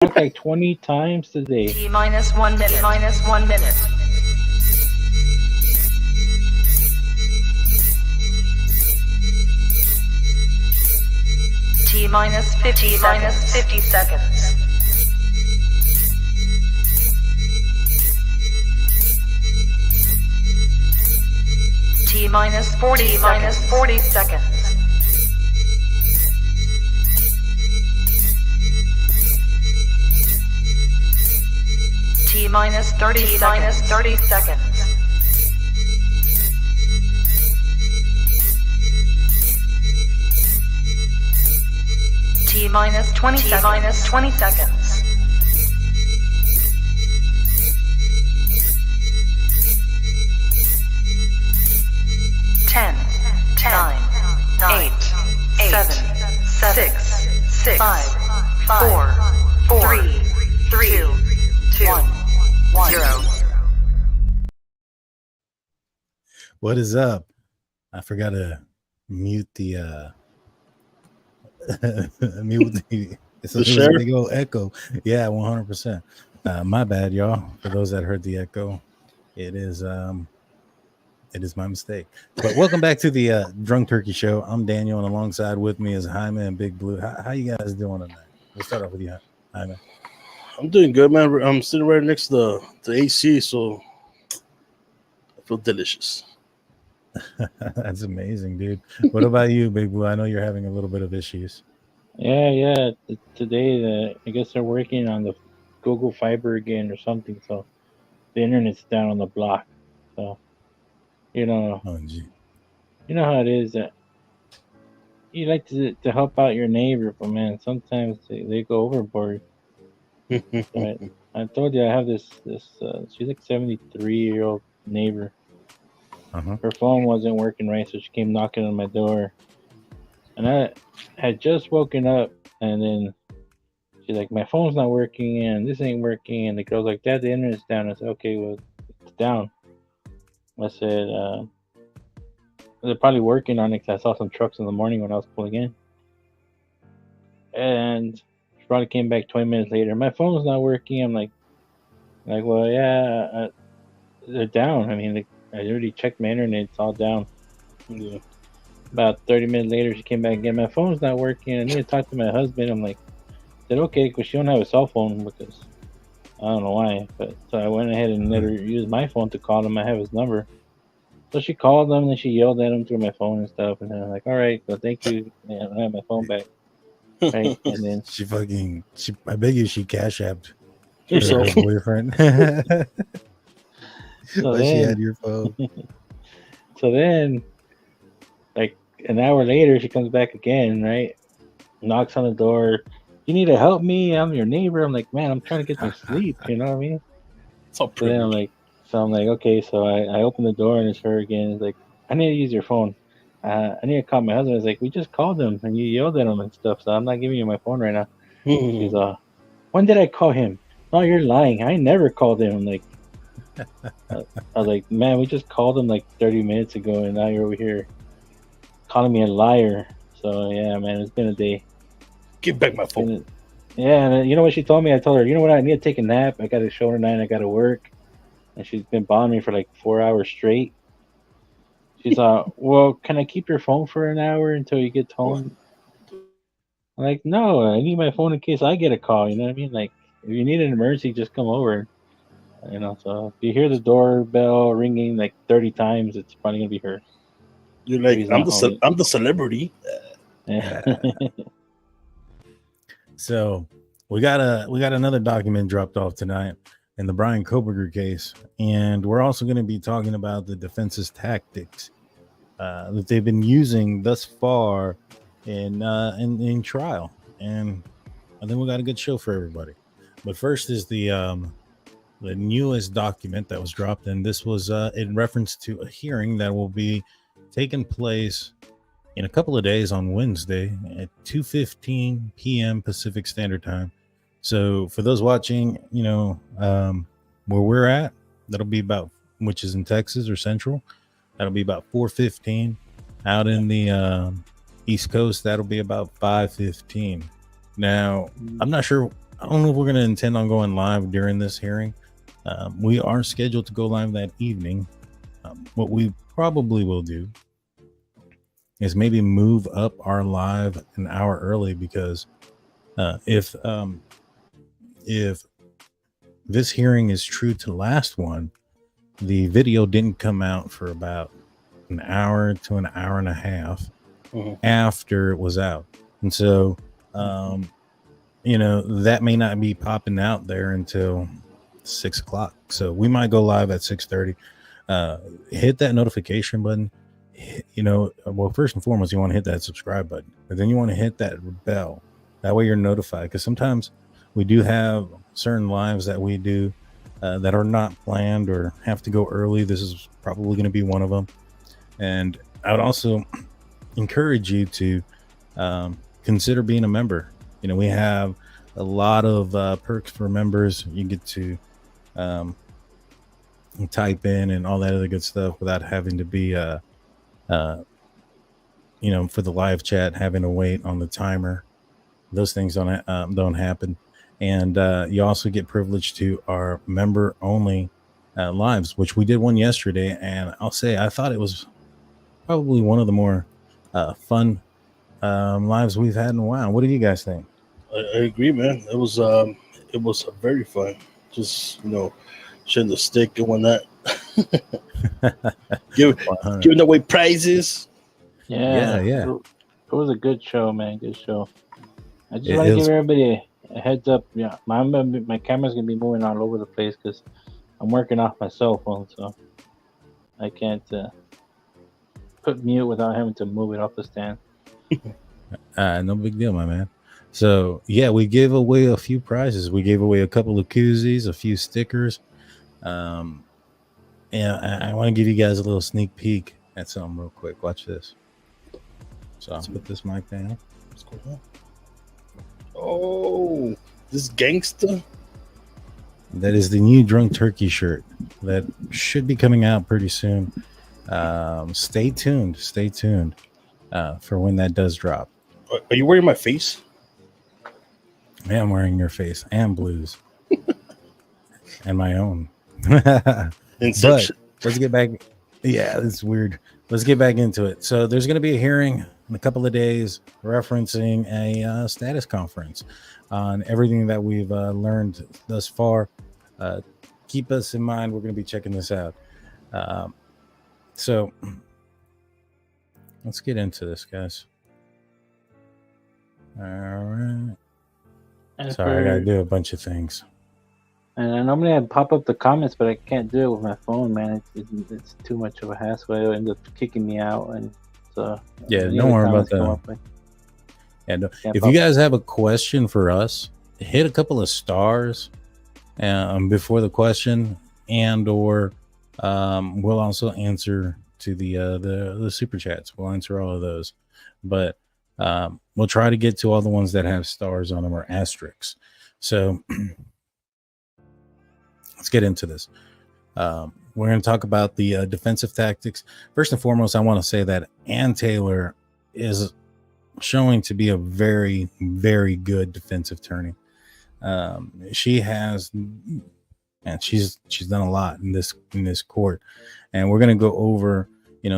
like 20 times today. T minus 1 minute. Minus 1 minute. T minus 50 seconds. Minus 50 seconds. T minus 40 seconds. Minus 40 seconds. T minus 30 seconds. Minus 30 seconds. T minus 20 seconds. Minus 20 seconds. Ten, 9, 8, 7, 6, 5, 4, 3, 2, 1, 0. What is up? I forgot to mute the it's a big old echo. Yeah, 100%. My bad, y'all. For those that heard the echo, it is my mistake. But welcome back to the Drunk Turkey Show. I'm Daniel, and alongside with me is Jaime and Big Blue. How you guys doing tonight? We'll start off with you, Jaime. I'm doing good, man. I'm sitting right next to the AC, so I feel delicious. That's amazing, dude. What about you, Big Blue? I know you're having a little bit of issues. Yeah. Today, I guess they're working on the Google Fiber again or something, so the internet's down on the block. So, you know how it is that you like to help out your neighbor, but man, sometimes they go overboard. But I told you I have this she's like 73-year-old neighbor. Her phone wasn't working right, so she came knocking on my door, and I had just woken up, and then she's like, my phone's not working and this ain't working, and the girl's like, Dad, the internet's down. I said, okay, well, it's down. I said, they're probably working on it because I saw some trucks in the morning when I was pulling in, and she probably came back 20 minutes later. My phone's not working. I'm like, well, yeah, they're down. I mean, I already checked my internet. It's all down. Yeah. About 30 minutes later, she came back again. My phone's not working. I need to talk to my husband. I'm like, I said, okay, because she don't have a cell phone because I don't know why. But so I went ahead and let her use my phone to call him. I have his number. So she called him and she yelled at him through my phone and stuff. And then I'm like, all right, well, thank you. Yeah, I have my phone back. Right? And then I bet you she cash apped her boyfriend. So she had your phone. So then, like an hour later, she comes back again, right? Knocks on the door. You need to help me. I'm your neighbor. I'm like, man, I'm trying to get some sleep. You know what I mean? So then I'm like, okay. So I open the door and it's her again. It's like, I need to use your phone. I need to call my husband. It's like, we just called him and you yelled at him and stuff. So I'm not giving you my phone right now. She's when did I call him? No, you're lying. I never called him. I'm like, I was like, man, we just called him like 30 minutes ago, and now you're over here calling me a liar. So yeah, man, it's been a day. Give back my phone. Yeah, and you know what she told me? I told her, you know what? I need to take a nap. I got a show tonight. I got to work, and she's been bothering me for like 4 hours straight. She's well, can I keep your phone for an hour until you get home? I'm like, no, I need my phone in case I get a call. You know what I mean? Like, if you need an emergency, just come over. You know, so if you hear the doorbell ringing like 30 times, it's probably gonna be her. You're like, I'm the celebrity. Yeah. So we got another document dropped off tonight in the Bryan Kohberger case, and we're also going to be talking about the defense's tactics that they've been using thus far in trial, and I think we got a good show for everybody. But first is the newest document that was dropped, and this was in reference to a hearing that will be taking place in a couple of days on Wednesday at 2:15 p.m. Pacific Standard Time. So for those watching, you know, where we're at, that'll be about, which is in Texas or Central, that'll be about 4:15. Out in the East Coast, that'll be about 5:15. Now, I'm not sure I don't know if we're going to intend on going live during this hearing. We are scheduled to go live that evening. What we probably will do is maybe move up our live an hour early, because if this hearing is true to the last one, the video didn't come out for about an hour to an hour and a half after it was out. And so, that may not be popping out there until 6 o'clock. So we might go live at 6:30. Hit that notification button. Well, first and foremost, you want to hit that subscribe button, but then you want to hit that bell. That way you're notified, because sometimes we do have certain lives that we do that are not planned or have to go early. This is probably going to be one of them. And I would also encourage you to consider being a member. We have a lot of perks for members. You get to type in and all that other good stuff without having to be for the live chat, having to wait on the timer. Those things don't happen. And you also get privilege to our member only lives, which we did one yesterday, and I'll say I thought it was probably one of the more fun lives we've had in a while. What do you guys think? I agree, man. It was very fun. Just shooting the stick and whatnot. Giving away prizes. Yeah. It was a good show, man. Good show. I just want to give everybody a heads up. Yeah, my camera's gonna be moving all over the place because I'm working off my cell phone, so I can't put mute without having to move it off the stand. No big deal, my man. So yeah, we gave away a few prizes. We gave away a couple of koozies, a few stickers. And I want to give you guys a little sneak peek at something real quick. Watch this. So I'll put this mic down. What's going on? Oh, this gangster. That is the new Drunk Turkey shirt that should be coming out pretty soon. Stay tuned for when that does drop. Are you wearing my face? I am wearing your face and Blue's and my own. Inception. But let's get back. Yeah, it's weird. Let's get back into it. So there's going to be a hearing in a couple of days referencing a status conference on everything that we've learned thus far. Keep us in mind. We're going to be checking this out. So let's get into this, guys. All right. Sorry, I got to do a bunch of things. And I normally I'd pop up the comments, but I can't do it with my phone, man. It's too much of a hassle. It'll end up kicking me out, and so don't worry about that. If you guys have a question for us, hit a couple of stars before the question, and/or we'll also answer to the super chats. We'll answer all of those, but we'll try to get to all the ones that have stars on them or asterisks. So. Let's get into this. We're going to talk about the defensive tactics. First and foremost, I want to say that Ann Taylor is showing to be a very, very good defensive attorney. She has, and she's done a lot in this court, and we're going to go over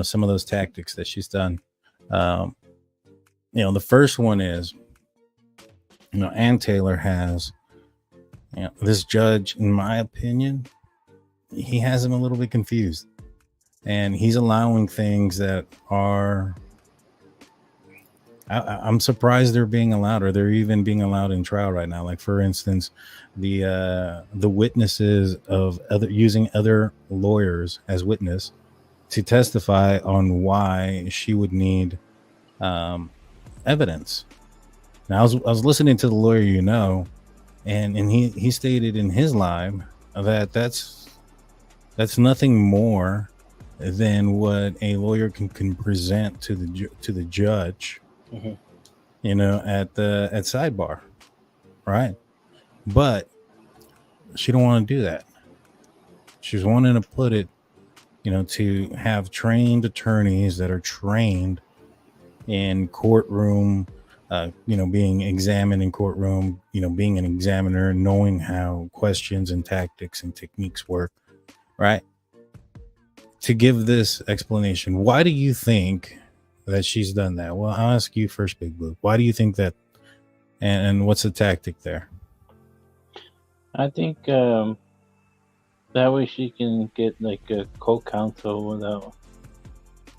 some of those tactics that she's done. The first one is, Ann Taylor has. This judge, in my opinion, he has him a little bit confused, and he's allowing things that are. I'm surprised they're being allowed, or they're even being allowed in trial right now. Like, for instance, the witnesses of using other lawyers as witness to testify on why she would need evidence. Now, I was listening to the lawyer, and he stated in his live that that's nothing more than what a lawyer can present to the judge, at sidebar, right? But she don't want to do that. She's wanting to put it, to have trained attorneys that are trained in courtroom being examined in courtroom, being an examiner, knowing how questions and tactics and techniques work, right? To give this explanation, why do you think that she's done that? Well, I'll ask you first, Big Blue. Why do you think that, and what's the tactic there? I think that way she can get like a co-counsel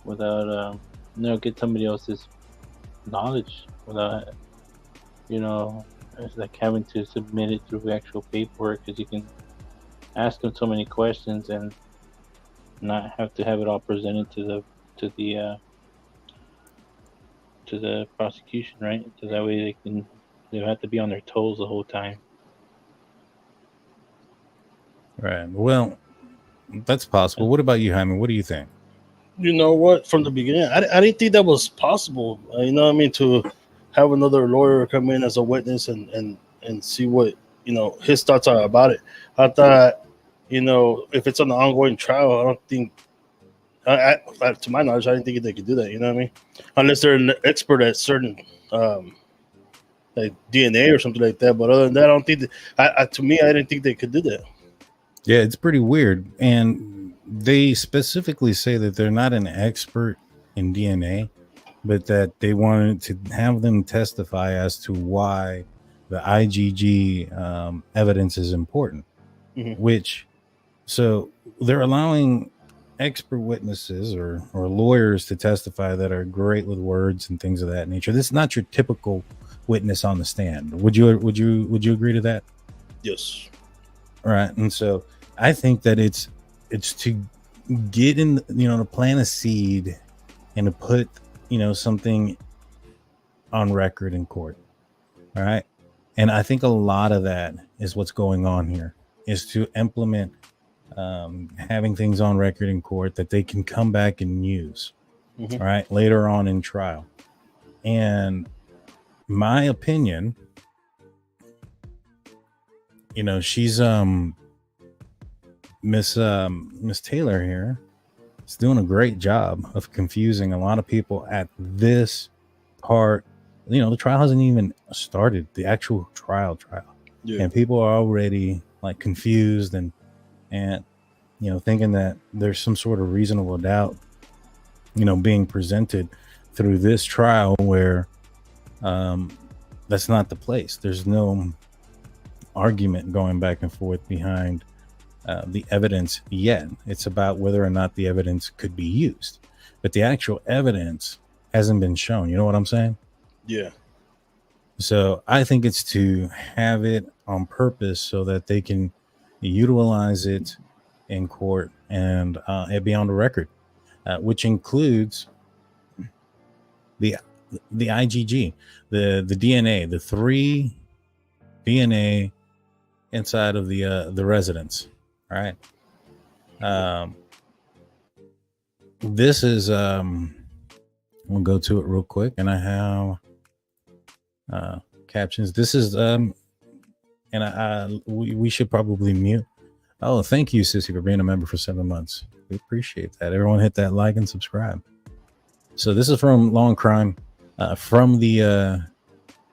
without get somebody else's knowledge without it's like having to submit it through actual paperwork, because you can ask them so many questions and not have to have it all presented to the prosecution, right? So that way they have to be on their toes the whole time. Right. Well, that's possible. What about you, Jaime? What do you think? You know what? From the beginning, I didn't think that was possible. To have another lawyer come in as a witness and see what his thoughts are about it. I thought, if it's an ongoing trial, I don't think. To my knowledge, I didn't think they could do that. You know what I mean? Unless they're an expert at certain like DNA or something like that. But other than that, I don't think to me, I didn't think they could do that. Yeah, it's pretty weird. And they specifically say that they're not an expert in DNA, but that they wanted to have them testify as to why the IgG evidence is important. Mm-hmm. So they're allowing expert witnesses or lawyers to testify that are great with words and things of that nature. This is not your typical witness on the stand. Would you agree to that? Yes. Right. And so I think that it's to get in, to plant a seed and to put, something on record in court. All right. And I think a lot of that is what's going on here, is to implement having things on record in court that they can come back and use, all right, later on in trial. And my opinion, she's Miss Taylor here is doing a great job of confusing a lot of people at this part. The trial hasn't even started, the actual trial. Yeah. And people are already like confused and thinking that there's some sort of reasonable doubt, being presented through this trial where that's not the place. There's no argument going back and forth behind the evidence yet. It's about whether or not the evidence could be used, but the actual evidence hasn't been shown. You know what I'm saying? Yeah. So I think it's to have it on purpose so that they can utilize it in court and it be on the record, which includes the IgG, the DNA, the 3 DNA inside of the residence. All right. This is we'll go to it real quick, and I have captions. This is and we should probably mute. Oh, thank you, Sissy, for being a member for 7 months. We appreciate that. Everyone hit that like and subscribe. So this is from Law and Crime, from the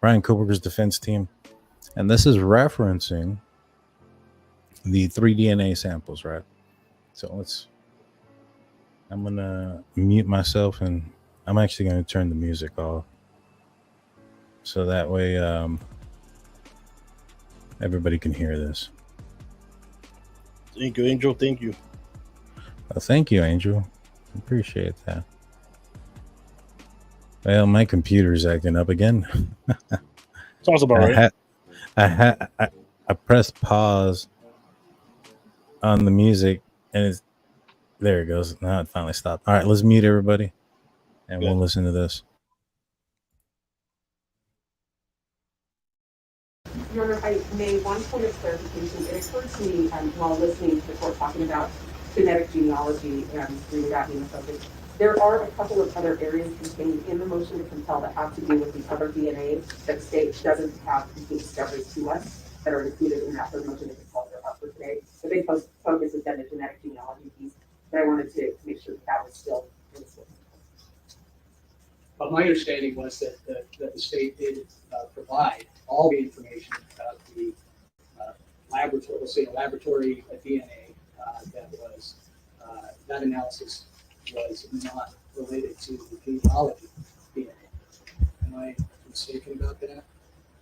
Bryan Kohberger's defense team. And this is referencing the 3 DNA samples, right? So I'm going to mute myself, and I'm actually going to turn the music off. So that way everybody can hear this. Thank you, Angel. Thank you. Thank you, Angel. Appreciate that. Well, my computer's acting up again. Sounds about right. I pressed pause on the music, and there it goes. Now it finally stopped. All right, let's mute everybody, and we'll listen to this. Your Honor, I made one point of clarification. It occurred to me while listening to the court talking about genetic genealogy and reading that in the subject. There are a couple of other areas contained in the motion to compel that have to do with the other DNA that state doesn't have complete discoveries to us that are included in that third motion to compel that are up for today. The big focus is then the genetic genealogy piece, but I wanted to make sure that was still in the scope. But my understanding was that the state did provide all the information of the laboratory, let's say a laboratory DNA that analysis was not related to the genealogy DNA. Am I mistaken about that?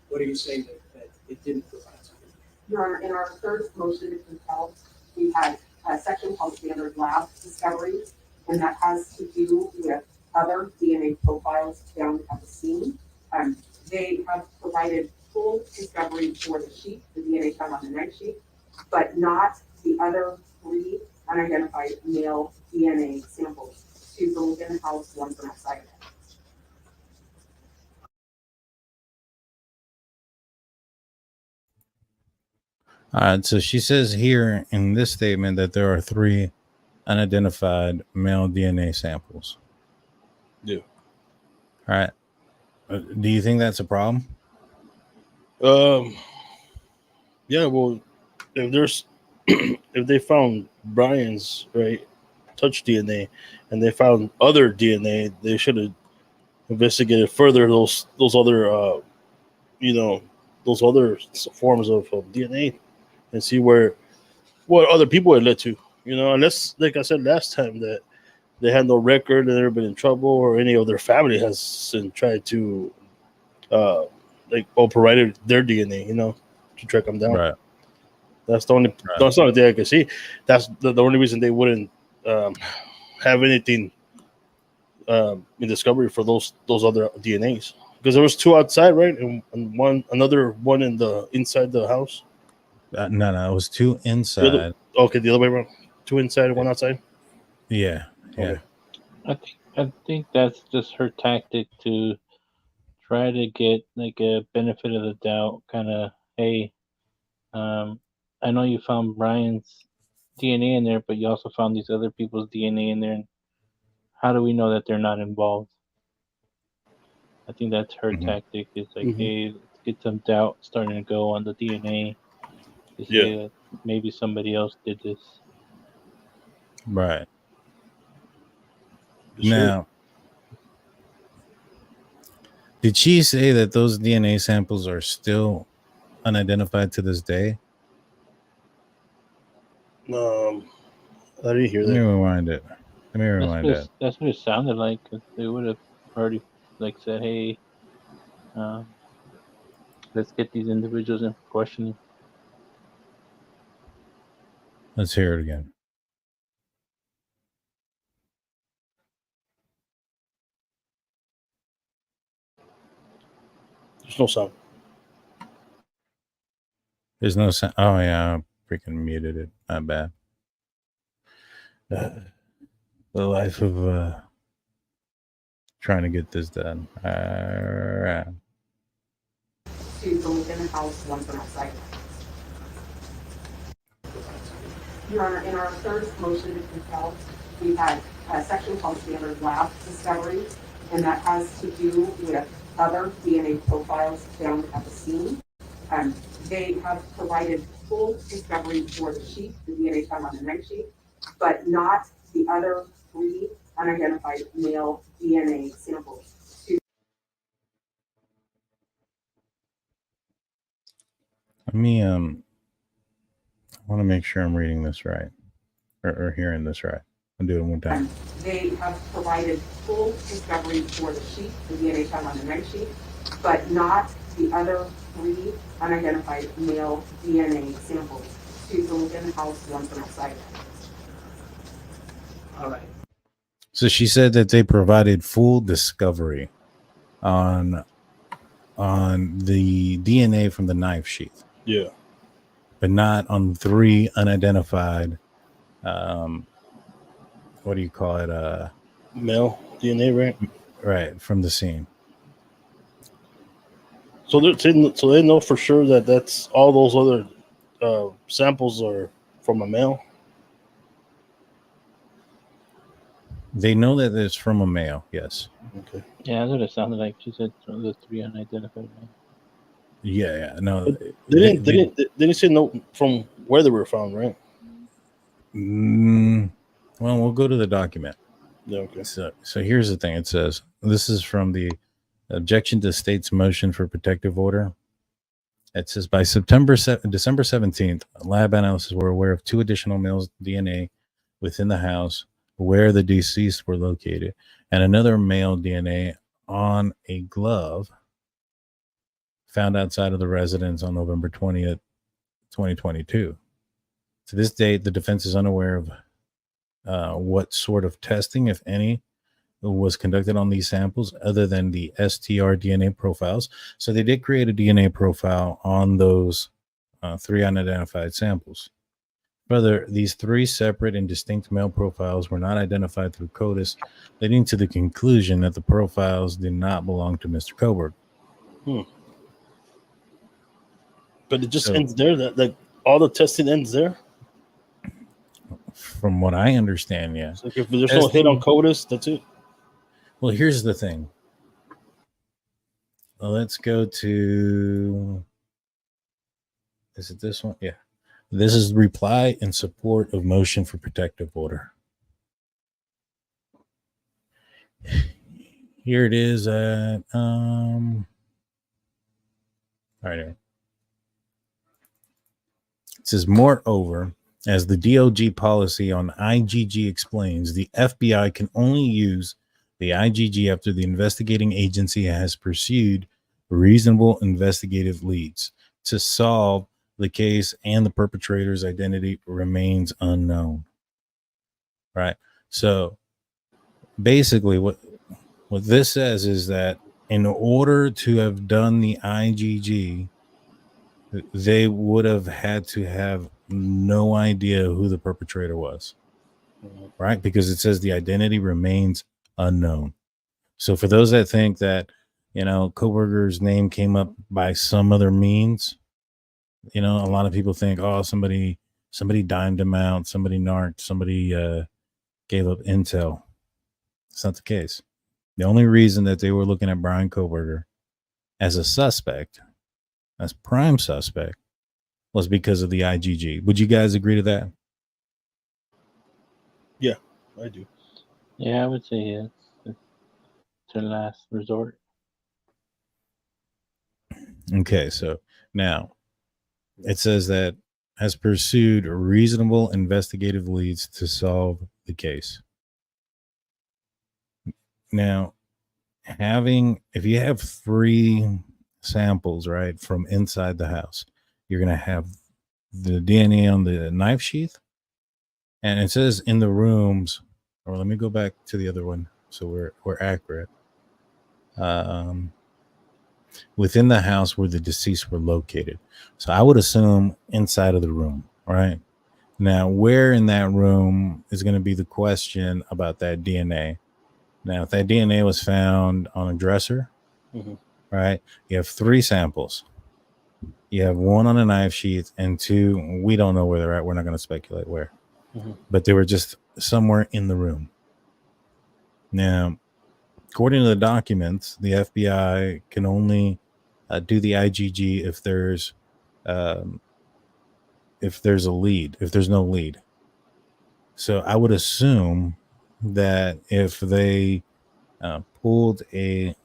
What are you saying that it didn't provide something? Your Honor, in our third motion to compel, we had a section called standard lab discovery, and that has to do with other DNA profiles found at the scene. They have provided full discovery for the sheet, the DNA found on the knife sheet, but not the other 3 unidentified male DNA samples, 2 from within the house, 1 from outside of it. All right, so she says here in this statement that there are 3 unidentified male DNA samples. Yeah. All right. Do you think that's a problem? Yeah. Well, if there's if they found Bryan's touch DNA, and they found other DNA, they should have investigated further those other those other forms of DNA, and see what other people had led to. Unless, like I said last time, that they had no record, and never been in trouble, or any of their family has tried to provided their DNA, to track them down. Right. That's the only thing I can see. That's the only reason they wouldn't have anything in discovery for those other DNAs, because there was 2 outside, right, and another one in the inside the house. No, it was 2 inside. The other way around. 2 inside, 1 outside. Yeah. Okay. I think that's just her tactic to try to get like a benefit of the doubt, kind of, hey, I know you found Bryan's DNA in there, but you also found these other people's DNA in there. And how do we know that they're not involved? I think that's her tactic. Is like, hey, let's get some doubt starting to go on the DNA to say that maybe somebody else did this. Right. Sure. Now, did she say that those DNA samples are still unidentified to this day? I didn't hear Let me that. rewind it. That's what it sounded like. Cause they would have already said, hey, let's get these individuals in for questioning. Let's hear it again. There's no sound. There's no sound. Oh, yeah. I freaking muted it. Not bad. The life of trying to get this done. All right. 2 from within the house, 1 from outside. Your Honor, in our third motion to compel, we had a section called standard lab discovery, and that has to do with other DNA profiles found at the scene. They have provided full discovery for the sheet, the DNA found on the knife sheet, but not the other 3 unidentified male DNA samples. Let me I want to make sure I'm reading this right or hearing this right. I'll do it one time. They have provided full discovery for the sheet, the DNA found on the knife sheet, but not the other 3 unidentified male DNA samples, 2 from within the house, 1 from outside of it. All right. So she said that they provided full discovery on the DNA from the knife sheath. Yeah. But not on 3 unidentified what do you call it? Male DNA, right? Right, from the scene. So they know for sure that that's all those other samples are from a male. They know that it's from a male, yes. Okay. Yeah, that's what it sounded like. She said the 3 unidentified men. Yeah, no. They didn't say no from where they were found, right? Well, we'll go to the document. Yeah, okay. So here's the thing. It says this is from the objection to state's motion for protective order. It says by December 17th, lab analysts were aware of 2 additional males' DNA within the house where the deceased were located, and another male DNA on a glove found outside of the residence on November 20th, 2022. To this date, the defense is unaware of what sort of testing, if any, was conducted on these samples other than the STR DNA profiles. So they did create a DNA profile on those 3 unidentified samples. Further, these 3 separate and distinct male profiles were not identified through CODIS, leading to the conclusion that the profiles did not belong to Mr. Kohberger. But it just ends there. That like all the testing ends there. From what I understand, yeah. So if there's no hit on CODIS, that's it. Well, here's the thing. Let's go to. Is it this one? Yeah. This is reply in support of motion for protective order. Here it is at all right. It says, moreover, as the DOJ policy on IgG explains, the FBI can only use the IgG after the investigating agency has pursued reasonable investigative leads to solve the case and the perpetrator's identity remains unknown. Right. So basically what this says is that in order to have done the IgG, they would have had to have no idea who the perpetrator was. Right. Because it says the identity remains unknown. So for those that think that, Kohberger's name came up by some other means, a lot of people think, oh, somebody dimed him out, somebody narked, somebody gave up intel. It's not the case. The only reason that they were looking at Bryan Kohberger as a suspect, as prime suspect, was because of the IgG. Would you guys agree to that? Yeah, I do. Yeah, I would say yes. It's their last resort. Okay, so now it says that has pursued reasonable investigative leads to solve the case. Now, if you have 3 samples, right, from inside the house, you're going to have the DNA on the knife sheath. And it says in the rooms, or let me go back to the other one so we're accurate. Within the house where the deceased were located. So I would assume inside of the room, right? Now, where in that room is going to be the question about that DNA. Now, if that DNA was found on a dresser, right, you have 3 samples. You have 1 on a knife sheath and 2, we don't know where they're at. We're not going to speculate where. But they were just somewhere in the room. Now, according to the documents, the FBI can only do the IgG if there's a lead, if there's no lead. So I would assume that if they pulled a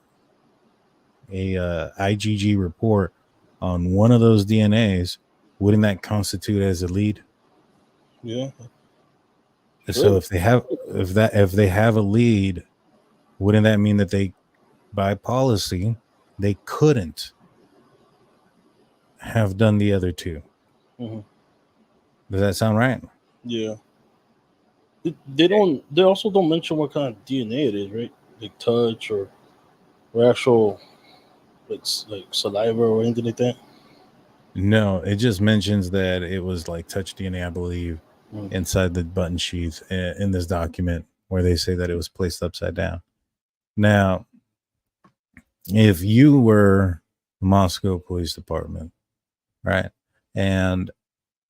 IgG report on one of those DNAs, wouldn't that constitute as a lead? Yeah. So if they have a lead, wouldn't that mean that they, by policy, they couldn't have done the other 2? Does that sound right? Yeah. They also don't mention what kind of DNA it is, right? Like touch or actual like saliva or anything like that. No, it just mentions that it was like touch DNA, I believe, inside the button sheath in this document where they say that it was placed upside down. Now, if you were the Moscow Police Department, right, and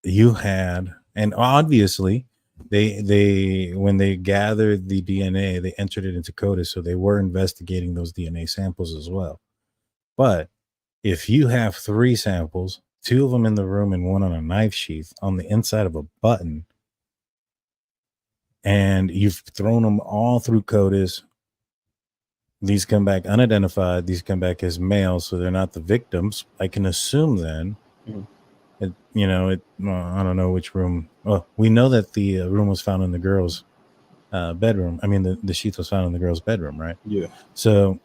you had, and obviously they when they gathered the DNA, they entered it into CODIS, so they were investigating those DNA samples as well. But if you have 3 samples, 2 of them in the room and 1 on a knife sheath on the inside of a button, and you've thrown them all through CODIS, these come back unidentified. These come back as males, so they're not the victims. I can assume then, I don't know which room. Well, we know that the room was found in the girls' bedroom. I mean, the sheath was found in the girls' bedroom, right? Yeah. So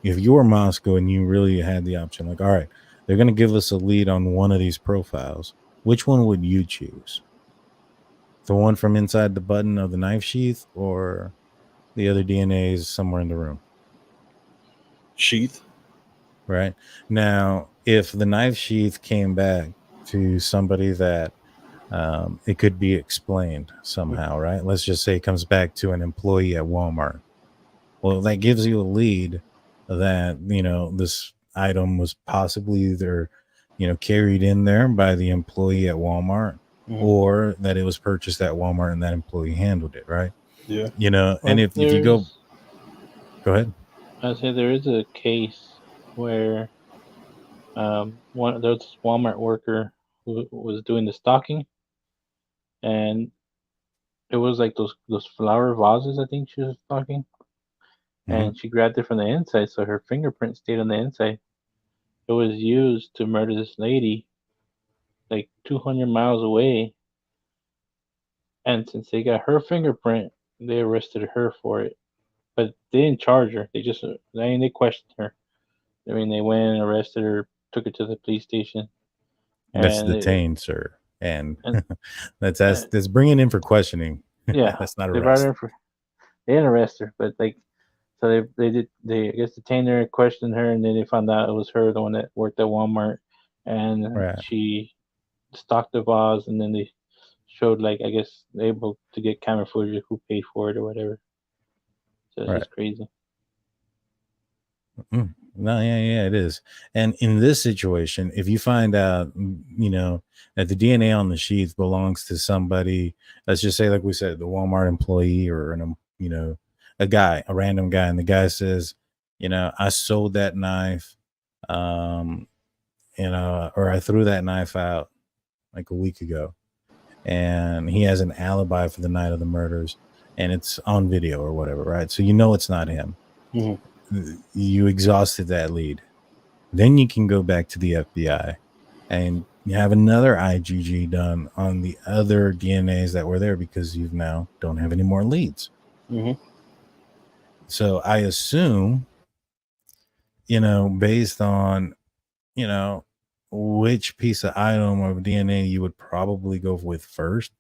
if you were Moscow and you really had the option, like, all right, they're going to give us a lead on one of these profiles, which one would you choose? The one from inside the button of the knife sheath, or the other DNA is somewhere in the room? Sheath. Right. Now, if the knife sheath came back to somebody that it could be explained somehow, right? Let's just say it comes back to an employee at Walmart. Well, that gives you a lead that, this item was possibly either, carried in there by the employee at Walmart, or that it was purchased at Walmart and that employee handled it, right? Yeah. And if you go ahead. I say there is a case where there's this Walmart worker who was doing the stocking, and it was like those flower vases, I think she was stocking, and she grabbed it from the inside, so her fingerprint stayed on the inside. It was used to murder this lady, like 200 miles away, and since they got her fingerprint, they arrested her for it. But they didn't charge her. They questioned her. I mean, they went and arrested her, took her to the police station. That's detained, sir. And that's bringing in for questioning. Yeah, that's not they brought arrest. her for. They didn't arrest her, but so they I guess detained her, questioned her, and then they found out it was her, the one that worked at Walmart, and she stocked the vase, and then they showed, I guess, able to get camera footage of who paid for it or whatever. So it's just crazy. No, yeah, it is. And in this situation, if you find out, that the DNA on the sheath belongs to somebody, let's just say, like we said, the Walmart employee or a random guy, and the guy says, I sold that knife, or I threw that knife out like a week ago, and he has an alibi for the night of the murders, and it's on video or whatever, right? So it's not him. You exhausted that lead. Then you can go back to the FBI and you have another IgG done on the other DNAs that were there, because you now don't have any more leads. So I assume, based on, which piece of item or DNA you would probably go with first,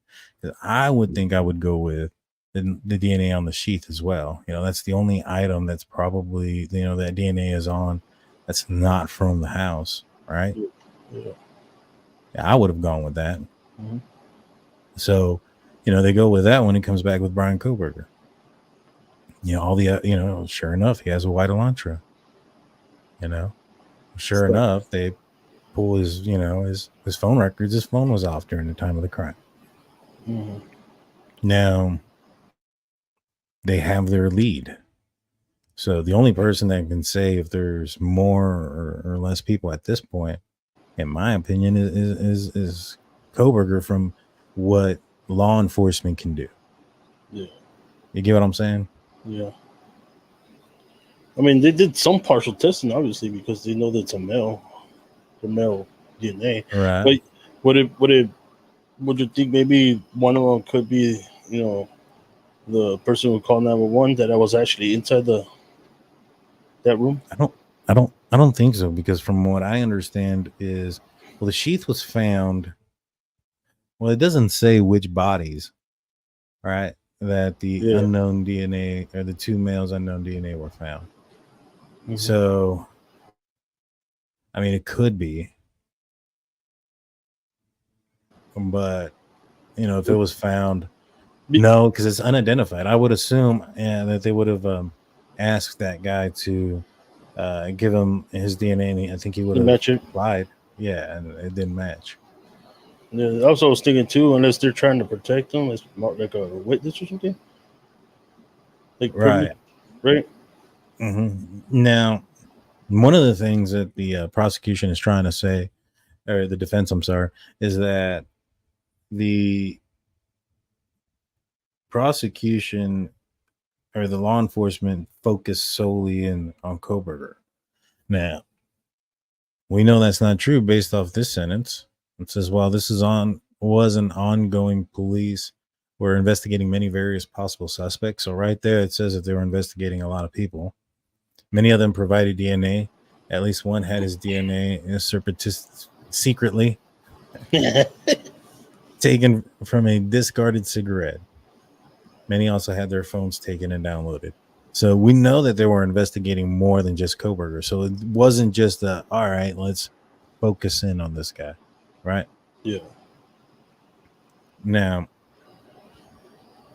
I would think I would go with the DNA on the sheath as well. That's the only item that's probably, that DNA is on that's not from the house, right? Yeah, I would have gone with that. So, they go with that when it comes back with Bryan Kohberger. All the, sure enough, he has a white Elantra. Sure enough, they pull his, his phone records. His phone was off during the time of the crime. Now, they have their lead. So the only person that can say if there's more or less people at this point, in my opinion, is Kohberger, from what law enforcement can do. Yeah. You get what I'm saying? Yeah. I mean, they did some partial testing, obviously, because they know that it's a male DNA. Right. But would you think maybe one of them could be, the person who called 911 that I was actually inside that room? I don't think so, because from what I understand is, the sheath was found. Well, it doesn't say which bodies, right? That the unknown DNA, or the two males unknown DNA, were found. So, I mean, it could be, but if it was found, no, because it's unidentified. I would assume that they would have asked that guy to give him his DNA, and I think he would have lied. Yeah, and it didn't match. Yeah, also I was thinking too, unless they're trying to protect him, it's more like a witness or something. Right. Now, one of the things that the prosecution is trying to say, or the defense, I'm sorry, is that the prosecution or the law enforcement focused solely on Kohberger. Now, we know that's not true based off this sentence. It says, while this was an ongoing, police were investigating many various possible suspects. So right there, it says that they were investigating a lot of people. Many of them provided DNA. At least one had his DNA secretly taken from a discarded cigarette. Many also had their phones taken and downloaded. So we know that they were investigating more than just Kohberger. So it wasn't just all right, let's focus in on this guy, right? Yeah. Now,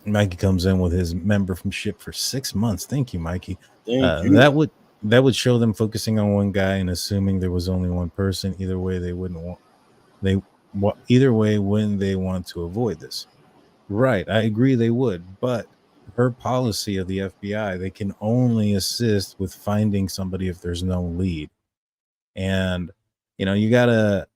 Mikey comes in with his membership for 6 months. Thank you, Mikey. Thank you. That would show them focusing on one guy and assuming there was only one person. Either way, either way, wouldn't they want to avoid this? Right, I agree they would, but per policy of the FBI, they can only assist with finding somebody if there's no lead. And you gotta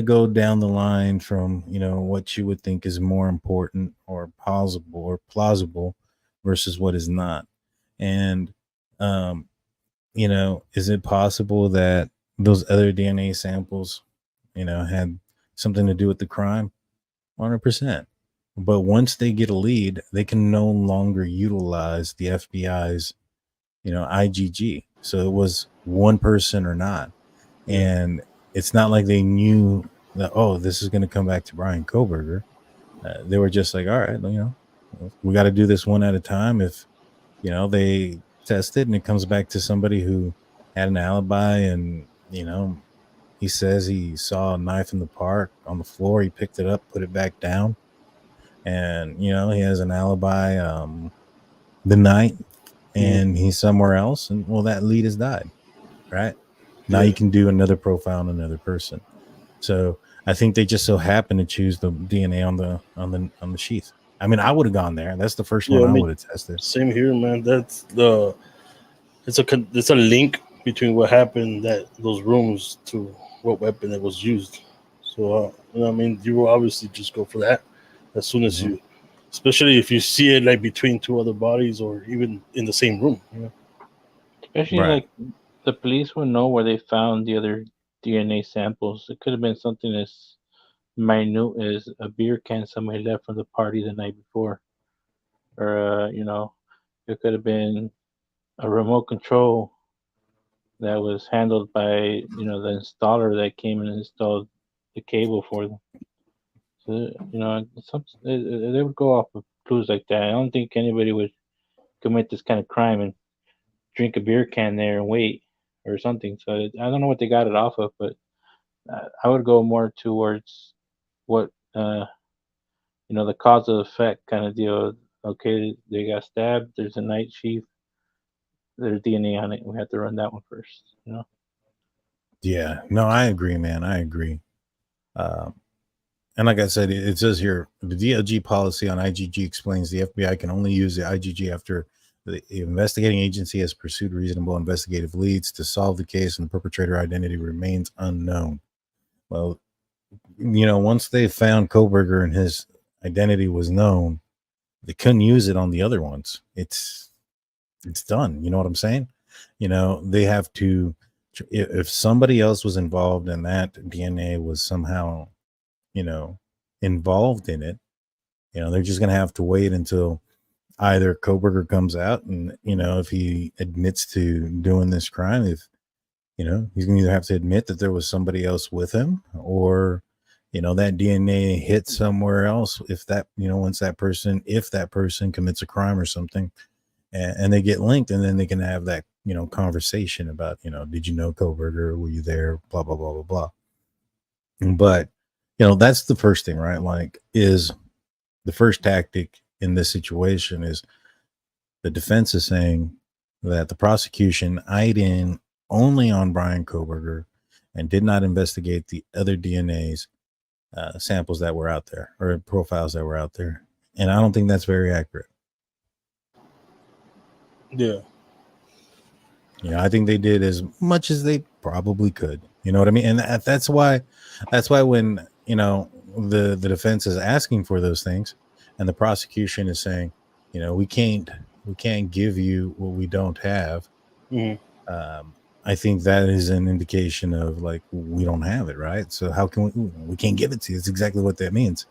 go down the line from what you would think is more important or plausible versus what is not. And is it possible that those other DNA samples had something to do with the crime? 100%. But once they get a lead, they can no longer utilize the FBI's, IgG. So it was one person or not. And it's not like they knew that, this is going to come back to Bryan Kohberger. They were just like, all right, we got to do this one at a time. If, they test it and it comes back to somebody who had an alibi and, he says he saw a knife in the park on the floor. He picked it up, put it back down. And, he has an alibi the night and he's somewhere else. And, that lead has died, right? Now you can do another profile on another person. So I think they just so happen to choose the DNA on the sheath. I mean, I would have gone there. That's the first one I would have tested. Same here, man. It's a link between what happened those rooms to what weapon that was used. So you will obviously just go for that as soon as you, especially if you see it like between two other bodies or even in the same room. Especially like the police would know where they found the other DNA samples. It could have been something as minute as a beer can somebody left from the party the night before, or it could have been a remote control that was handled by the installer that came and installed the cable for them. So they would go off of clues like that. I don't think anybody would commit this kind of crime and drink a beer can there and wait or something. So I don't know what they got it off of, but I would go more towards what the cause and effect kind of deal. Okay, they got stabbed. There's a night sheath. There's DNA on it. We have to run that one first. Yeah. No, I agree, man. I agree. And like I said, it says here, the DOJ policy on IgG explains the FBI can only use the IgG after the investigating agency has pursued reasonable investigative leads to solve the case and the perpetrator identity remains unknown. Well, once they found Kohberger and his identity was known, they couldn't use it on the other ones. It's done. You know what I'm saying? They have to, if somebody else was involved and that DNA was somehow, involved in it, they're just going to have to wait until either Kohberger comes out and, if he admits to doing this crime, if, he's going to either have to admit that there was somebody else with him or, that DNA hit somewhere else. If that, if that person commits a crime or something and they get linked, and then they can have that, conversation about, did you know Kohberger? Were you there? Blah, blah, blah, blah, blah. But, that's the first thing, right? Like, is the first tactic in this situation is the defense is saying that the prosecution eyed in only on Bryan Kohberger and did not investigate the other DNA's samples that were out there or profiles that were out there. And I don't think that's very accurate. Yeah. I think they did as much as they probably could. You know what I mean? And that's why when, the defense is asking for those things and the prosecution is saying, we can't we can't give you what we don't have. Mhm. I think that is an indication of like we don't have it, right? So how can we can't give it to you? It's exactly what that means,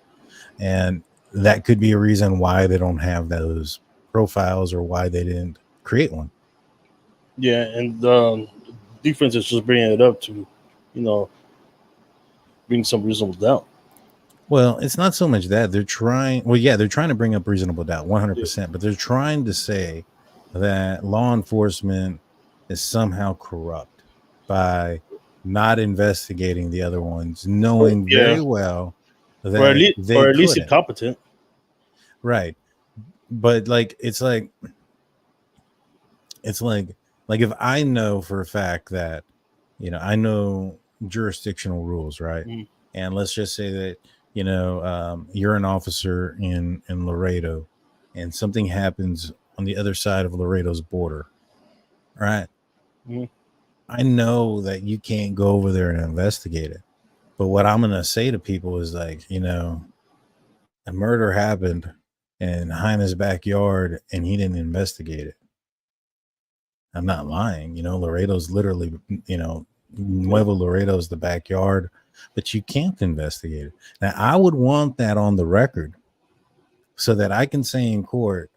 and that could be a reason why they don't have those profiles or why they didn't create one. Yeah, and defense is just bringing it up to, bring some reasonable doubt. Well, it's not so much that they're trying. Well, yeah, they're trying to bring up reasonable doubt, 100%. But they're trying to say that law enforcement is somehow corrupt by not investigating the other ones, knowing very well that they or at least couldn't. incompetent. Right. But like it's like if I know for a fact that I know jurisdictional rules, right? Mhm. And let's just say that you're an officer in Laredo, and something happens on the other side of Laredo's border, right? Mhm. I know that you can't go over there and investigate it, but what I'm gonna say to people is like, a murder happened in Heine's backyard, and he didn't investigate it. I'm not lying. Laredo's literally, Nuevo Laredo's the backyard, but you can't investigate it. Now, I would want that on the record so that I can say in court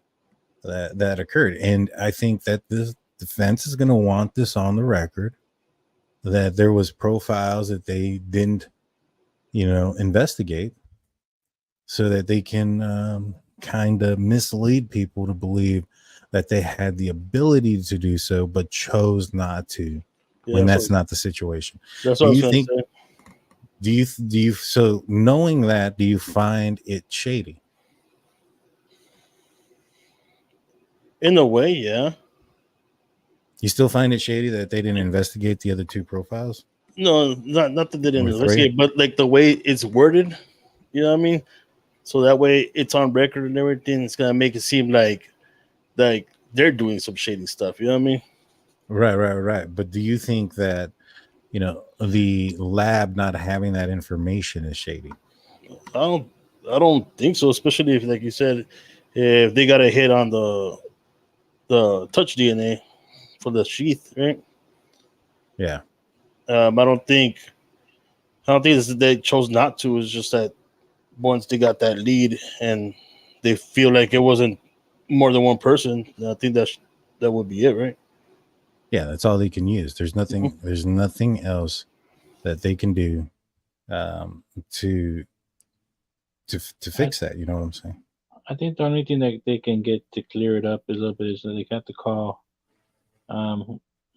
that occurred. And I think that the defense is going to want this on the record, that there was profiles that they didn't, investigate, so that they can kind of mislead people to believe that they had the ability to do so, but chose not to, when that's not the situation. That's what I was going to say. Do you, so knowing that, do you find it shady? In a way, yeah. You still find it shady that they didn't investigate the other two profiles? No, not that they didn't Or three? investigate, but like the way it's worded, you know what I mean? So that way it's on record and everything. It's gonna make it seem like they're doing some shady stuff. You know what I mean? Right. But do you think that the lab not having that information is shady? I don't think so. Especially if, like you said, if they got a hit on the touch DNA for the sheath, right? Yeah. I don't think it's that they chose not to. It's just that once they got that lead and they feel like it wasn't more than one person, I think that would be it, right? Yeah, that's all they can use. There's nothing. There's nothing else that they can do to fix that. You know what I'm saying? I think the only thing that they can get to clear it up a little bit is that they got to call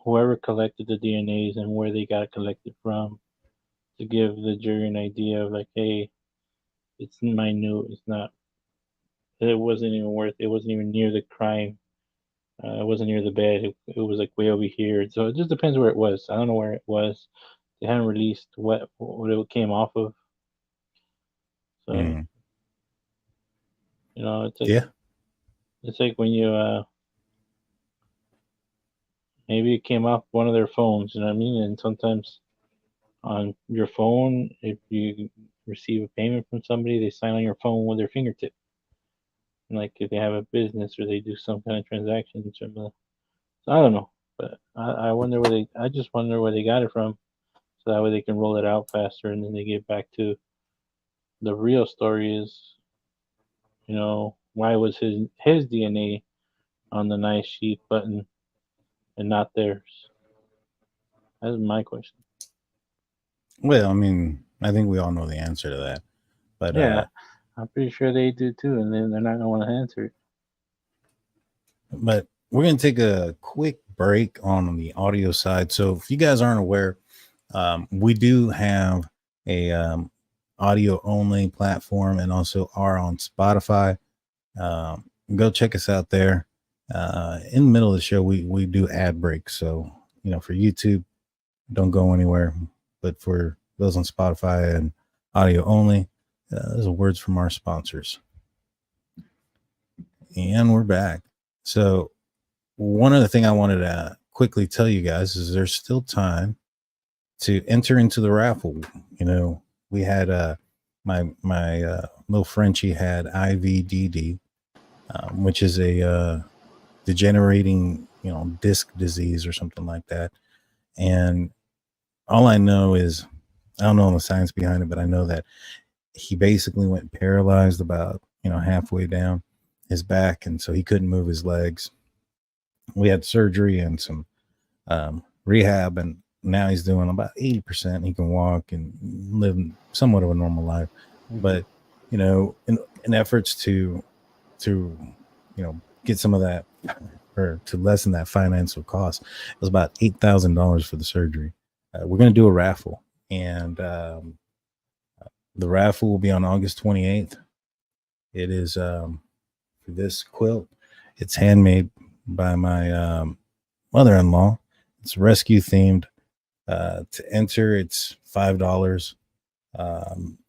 whoever collected the DNAs and where they got it collected from, to give the jury an idea of like, hey, it's minute. It's not. It wasn't even worth. It wasn't even near the crime. It wasn't near the bed. It was like way over here. So it just depends where it was. I don't know where it was. They haven't released what it came off of. So it's like it's like when you maybe it came off one of their phones. You know what I mean? And sometimes on your phone, if you receive a payment from somebody, they sign on your phone with their fingertip. And like if they have a business or they do some kind of transaction, so I don't know, but I wonder where I just wonder where they got it from, so that way they can roll it out faster, and then they get back to the real story is, why was his DNA on the nice sheath button and not theirs? That's my question. Well, I mean, I think we all know the answer to that, but yeah, I'm pretty sure they do too, and then they're not gonna want to answer it. But we're gonna take a quick break on the audio side. So if you guys aren't aware, we do have a audio only platform and also are on Spotify. Go check us out there. In the middle of the show, we do ad breaks. So, for YouTube, don't go anywhere. But for those on Spotify and audio only, those are words from our sponsors. And we're back. So one other thing I wanted to quickly tell you guys is there's still time to enter into the raffle. We had my little Frenchie had IVDD, which is a degenerating, disc disease or something like that. And all I know is, I don't know the science behind it, but I know that he basically went paralyzed about, halfway down his back. And so he couldn't move his legs. We had surgery and some rehab, and now he's doing about 80%. He can walk and live somewhat of a normal life. But, in efforts to get some of that, or to lessen that financial cost, it was about $8,000 for the surgery. We're going to do a raffle, and the raffle will be on August 28th. It is for this quilt. It's handmade by my mother-in-law. It's rescue themed. To enter, it's $5.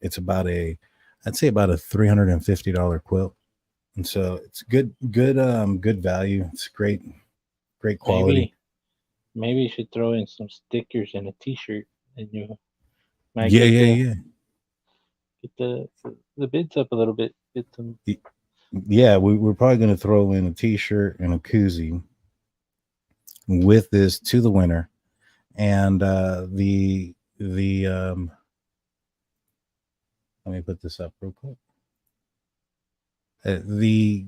It's about I'd say about a $350 quilt. And so it's good value. It's great quality. Maybe you should throw in some stickers and a t-shirt, and you might get the bids up a little bit. Get some. Yeah, we're probably going to throw in a t-shirt and a koozie with this to the winner. And the let me put this up real quick. The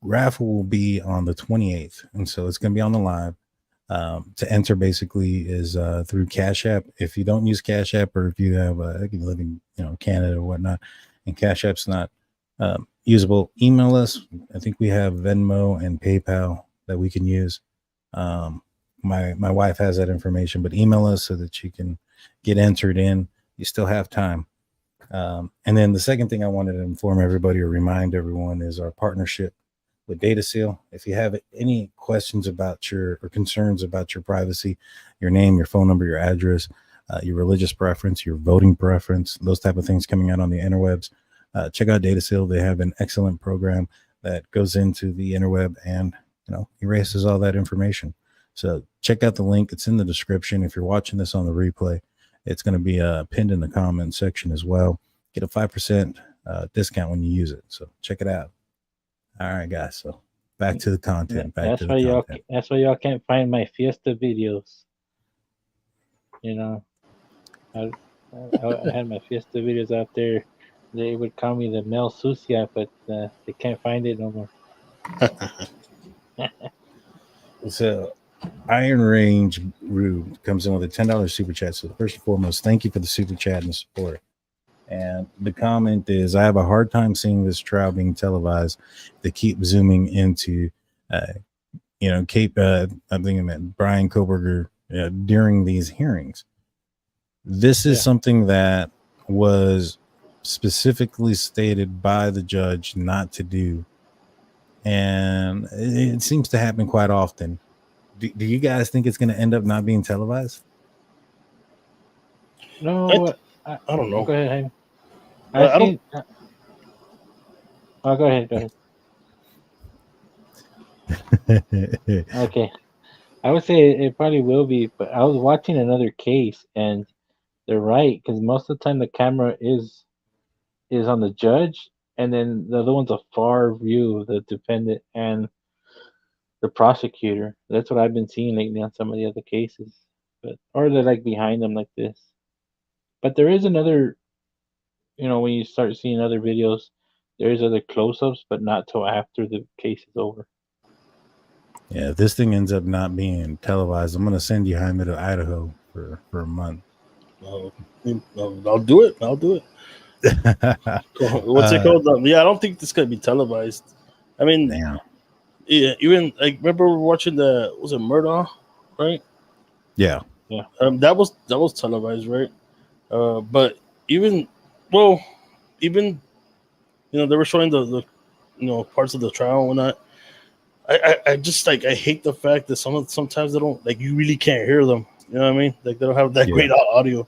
raffle will be on the 28th, and so it's going to be on the live. To enter basically is through Cash App. If you don't use Cash App, or if you have you live in Canada or whatnot, and Cash App's not usable, email us. I think we have Venmo and PayPal that we can use. My wife has that information, but email us so that you can get entered in. You still have time. And then the second thing I wanted to inform everybody or remind everyone is our partnership with DataSeal. If you have any questions about or concerns about your privacy, your name, your phone number, your address, your religious preference, your voting preference, those type of things coming out on the interwebs, check out DataSeal. They have an excellent program that goes into the interweb and erases all that information. So check out the link. It's in the description. If you're watching this on the replay, it's going to be pinned in the comment section as well. Get a 5% discount when you use it. So check it out. All right, guys. So back to the content. That's why y'all can't find my Fiesta videos. I had my Fiesta videos out there. They would call me the Mel Sucia, but they can't find it no more. So Iron Range Rube comes in with a $10 super chat. So first and foremost, thank you for the super chat and the support. And the comment is, I have a hard time seeing this trial being televised. They keep zooming into, I think I meant Bryan Kohberger during these hearings. This is something that was specifically stated by the judge not to do. And it seems to happen quite often. Do you guys think it's going to end up not being televised? No, I don't know. Go ahead, Jaime. Go ahead. Okay. I would say it probably will be, but I was watching another case, and they're right, because most of the time the camera is on the judge, and then the other one's a far view of the defendant and the prosecutor. That's what I've been seeing lately on some of the other cases, or they're like behind them like this. But there is another, when you start seeing other videos, there is other close-ups, but not till after the case is over. Yeah, if this thing ends up not being televised, I'm going to send you Jaime to Idaho for a month. I'll do it. What's it called? I don't think this is going to be televised. I mean, damn. Yeah, even remember we were watching was it Murdaugh, right? Yeah. That was televised, right? But even they were showing the parts of the trial and whatnot. I just I hate the fact that sometimes they don't you really can't hear them. You know what I mean? They don't have that great audio.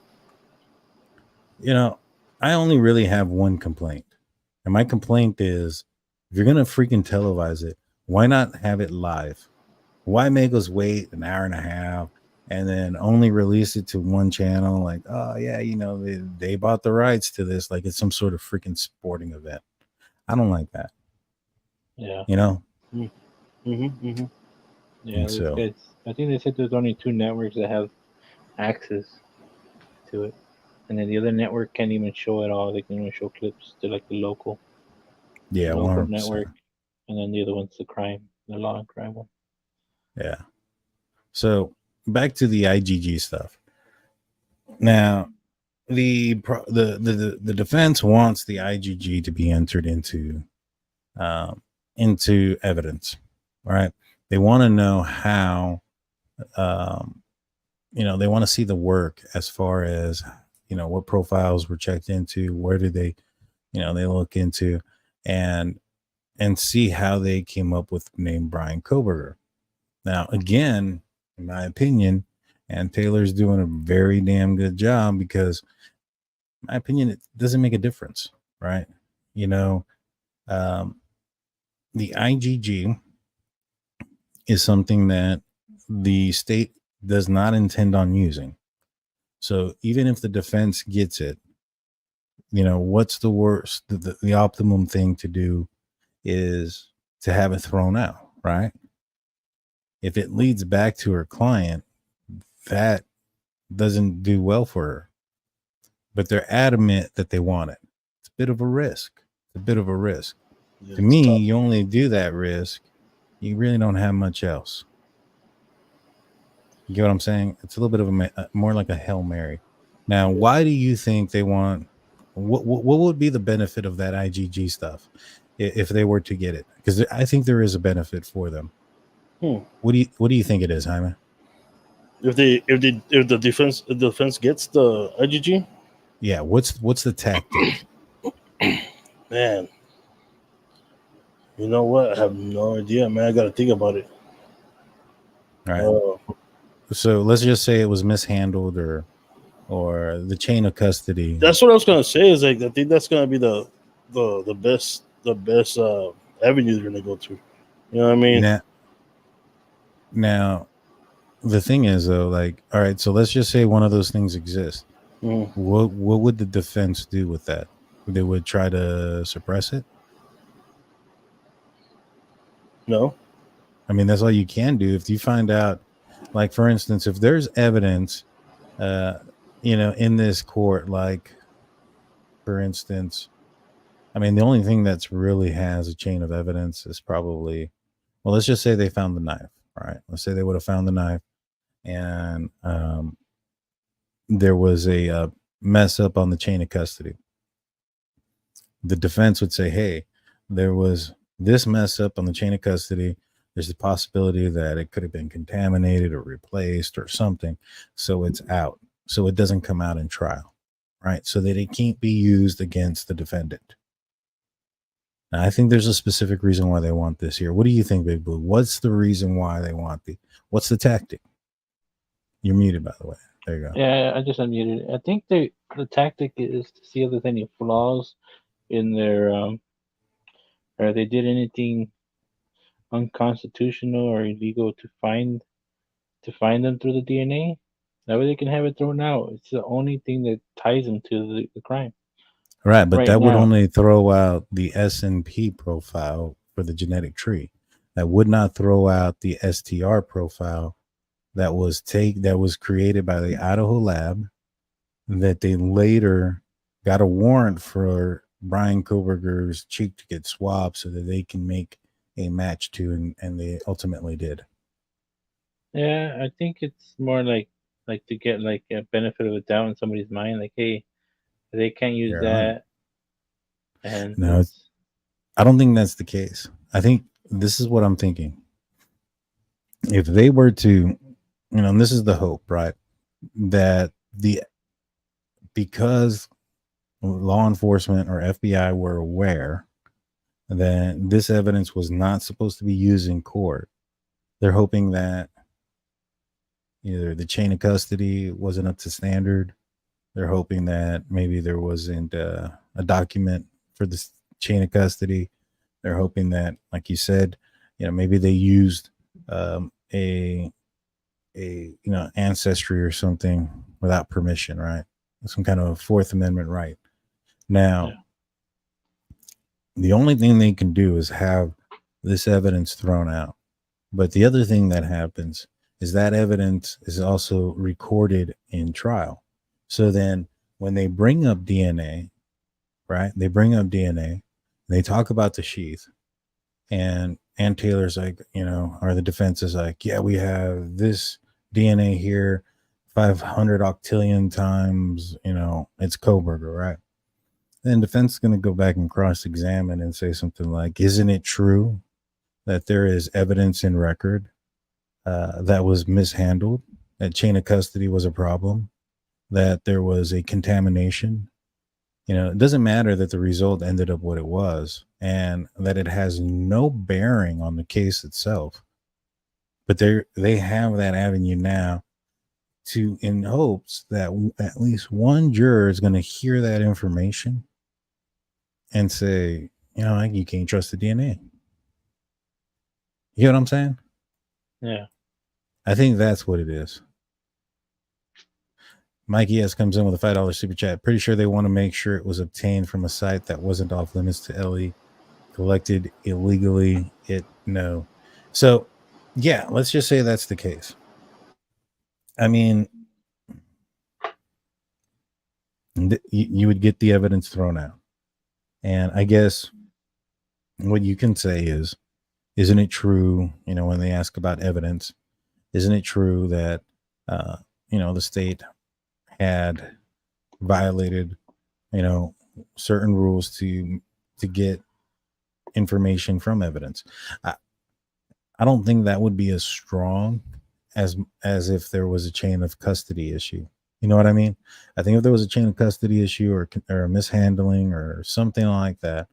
I only really have one complaint, and my complaint is, if you're gonna freaking televise it, why not have it live? Why make us wait an hour and a half and then only release it to one channel? They bought the rights to this like it's some sort of freaking sporting event. I don't like that. Yeah. Yeah, And these so, guys. I think they said there's only 2 networks that have access to it, and then the other network can't even show it all. They can only show clips to like the yeah, local 100%. network, and then the other one's the crime, the law and crime one. Yeah. So back to the IgG stuff. Now, the defense wants the IgG to be entered into evidence, right? They want to know how, they want to see the work as far as, what profiles were checked into, where did they, they look into, and see how they came up with the name Bryan Kohberger. Now, again, in my opinion, and Taylor's doing a very damn good job because, in my opinion, it doesn't make a difference, right? The IgG is something that the state does not intend on using. So even if the defense gets it, what's the worst? The optimum thing to do is to have it thrown out, right? If it leads back to her client, that doesn't do well for her. But they're adamant that they want it. It's a bit of a risk. Yeah, To me, you only do that risk. You really don't have much else. You get what I'm saying? It's a little bit of more like a Hail Mary. Now, why do you think they want? What would be the benefit of that IgG stuff if they were to get it? Because I think there is a benefit for them. What do you think it is, Jaime? If the defense gets the IgG, yeah, what's the tactic? Man, you know what? I have no idea, man. I got to think about it. All right. So let's just say it was mishandled or the chain of custody. That's what I was gonna say. Is like I think that's gonna be the best avenue they're gonna go to. You know what I mean? Now, the thing is though, like, all right, so let's just say one of those things exists. What would the defense do with that? They would try to suppress it? No. I mean, that's all you can do. If you find out, like, for instance, if there's evidence, in this court, like, for instance, I mean, the only thing that's really has a chain of evidence is probably, well, let's just say they found the knife, right? Let's say they would have found the knife and there was a mess up on the chain of custody. The defense would say, hey, there was this mess up on the chain of custody. There's a possibility that it could have been contaminated or replaced or something. So it's out. So it doesn't come out in trial, right? So that it can't be used against the defendant. Now, I think there's a specific reason why they want this here. What do you think, Big Blue? What's the reason why they want what's the tactic? You're muted, by the way. There you go. Yeah, I just unmuted. I think the tactic is to see if there's any flaws in their or they did anything unconstitutional or illegal to find them through the DNA. That way they can have it thrown out. It's the only thing that ties them to the crime. Right, but that would only throw out the SNP profile for the genetic tree. That would not throw out the STR profile that was created by the Idaho lab that they later got a warrant for Bryan Kohberger's cheek to get swabbed so that they can make a match to, and they ultimately did. Yeah, I think it's more like to get like a benefit of a doubt in somebody's mind, like, hey, they can't use that. And no, I don't think that's the case. I think this is what I'm thinking. If they were to, and this is the hope, right? That because law enforcement or FBI were aware that this evidence was not supposed to be used in court, they're hoping that either the chain of custody wasn't up to standard. They're hoping that maybe there wasn't a document for the chain of custody. They're hoping that, like you said, maybe they used a ancestry or something without permission, right? Some kind of Fourth Amendment right. Now, the only thing they can do is have this evidence thrown out. But the other thing that happens is that evidence is also recorded in trial. So then when they bring up DNA, right? They bring up DNA, they talk about the sheath, and Taylor's like, or the defense is like, yeah, we have this DNA here 500 octillion times, it's Kohberger, right? Then defense is going to go back and cross-examine and say something like, isn't it true that there is evidence in record that was mishandled, that chain of custody was a problem, that there was a contamination? It doesn't matter that the result ended up what it was and that it has no bearing on the case itself. But they have that avenue now in hopes that at least one juror is going to hear that information and say, you can't trust the DNA. You know what I'm saying? Yeah. I think that's what it is. Mikey S comes in with a $5 super chat. Pretty sure they want to make sure it was obtained from a site that wasn't off limits to LE, collected illegally. No. So, yeah, let's just say that's the case. I mean, you would get the evidence thrown out. And I guess what you can say is, isn't it true, when they ask about evidence, isn't it true that, the state had violated, certain rules to get information from evidence? I don't think that would be as strong as if there was a chain of custody issue. You know what I mean? I think if there was a chain of custody issue or mishandling or something like that,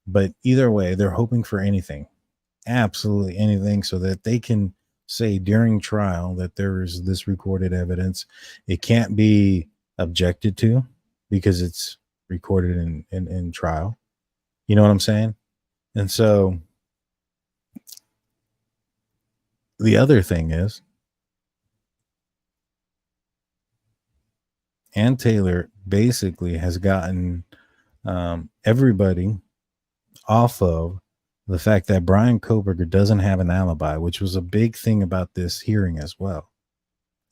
but either way, they're hoping for anything, absolutely anything, so that they can say during trial that there is this recorded evidence. It can't be objected to because it's recorded in trial. You know what I'm saying? And so the other thing is, Ann Taylor basically has gotten everybody off of the fact that Bryan Kohberger doesn't have an alibi, which was a big thing about this hearing as well,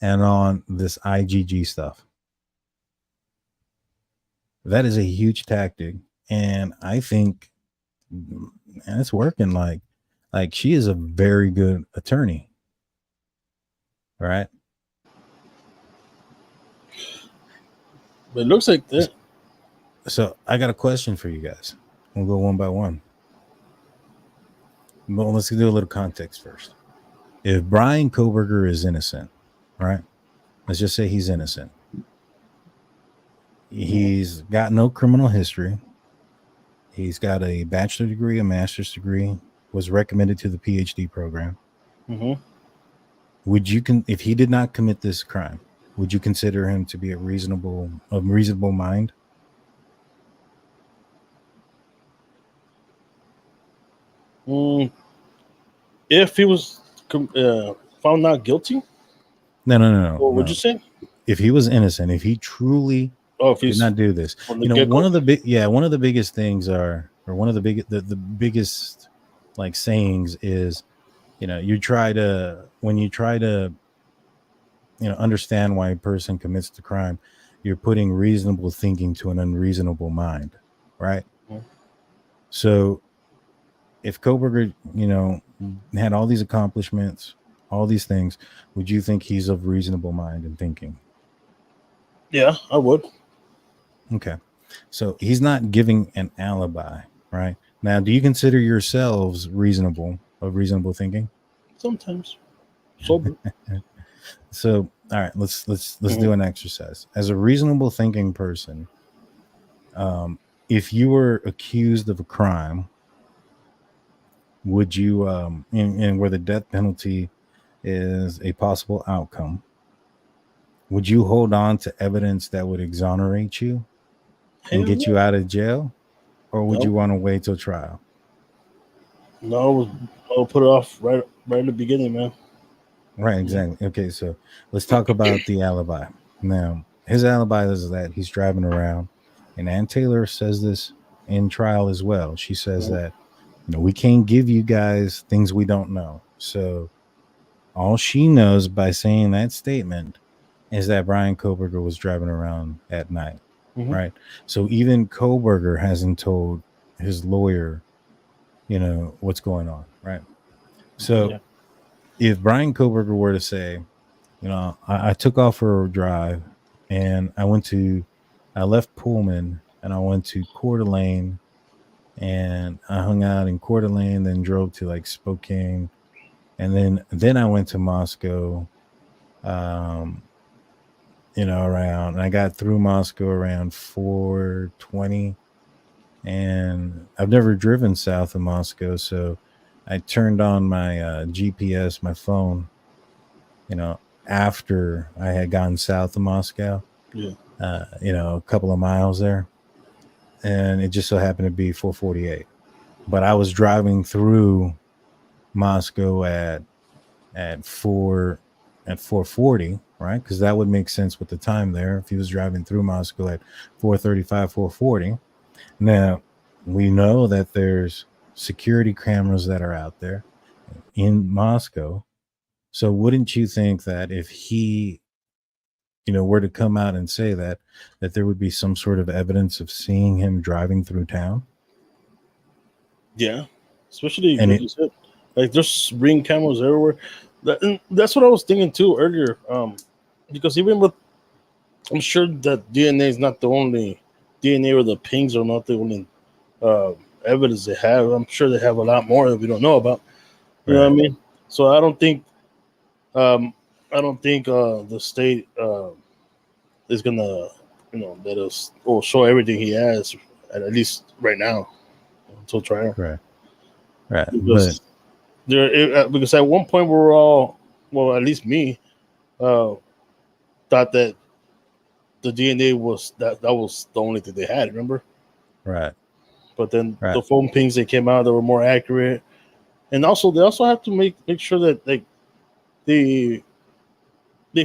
and on this IGG stuff. That is a huge tactic, and I think it's working. Like she is a very good attorney, right? But it looks like that. So I got a question for you guys. We'll go one by one. Well, let's do a little context first. If Bryan Kohberger is innocent, right? Let's just say he's innocent. He's got no criminal history. He's got a bachelor's degree, a master's degree, was recommended to the PhD program. Mm-hmm. If he did not commit this crime, would you consider him to be a reasonable mind? If he was found not guilty? No. What would you say? If he was innocent, if he truly did not do this, one of the biggest things are, or one of the biggest like sayings is, when you try to understand why a person commits the crime, you're putting reasonable thinking to an unreasonable mind, right? Mm-hmm. So if Kohberger, had all these accomplishments, all these things, would you think he's of reasonable mind and thinking? Yeah, I would. Okay. So he's not giving an alibi, right? Now, do you consider yourselves of reasonable thinking? Sometimes. Sober. So, all right, let's do an exercise. As a reasonable thinking person, if you were accused of a crime, would you, and where the death penalty is a possible outcome, would you hold on to evidence that would exonerate you and get you out of jail, or would you want to wait till trial? No, I'll put it off right in the beginning, man. Right, exactly. Okay, so let's talk about the alibi. Now, his alibi is that he's driving around, and Ann Taylor says this in trial as well. She says that, we can't give you guys things we don't know. So all she knows by saying that statement is that Bryan Kohberger was driving around at night, right? So even Kohberger hasn't told his lawyer, what's going on, right? So if Bryan Kohberger were to say, I took off for a drive and I left Pullman and I went to Coeur d'Alene and I hung out in Coeur d'Alene, then drove to like Spokane, and then I went to Moscow, around, and I got through Moscow around 4:20, and I've never driven south of Moscow, so I turned on my GPS, my phone, after I had gone south of Moscow, a couple of miles there, and it just so happened to be 4:48. But I was driving through Moscow at 4:40, right? Because that would make sense with the time there. If he was driving through Moscow at 4:35, 4:40. Now we know that there's security cameras that are out there in Moscow. So wouldn't you think that if he, were to come out and say that there would be some sort of evidence of seeing him driving through town? Yeah, especially like you said, like there's ring cameras everywhere. That's what I was thinking too earlier. Because even with, I'm sure that DNA is not the only DNA, or the pings are not the only evidence they have. I'm sure they have a lot more that we don't know about. You know what I mean? So I don't think the state is gonna let us or show everything he has, at least right now, until trial. Right. Because because at one point we were all, well, at least me, thought that the DNA was that was the only thing they had. Remember? Right. But then the phone pings that came out, that were more accurate, and also they also have to make sure that like they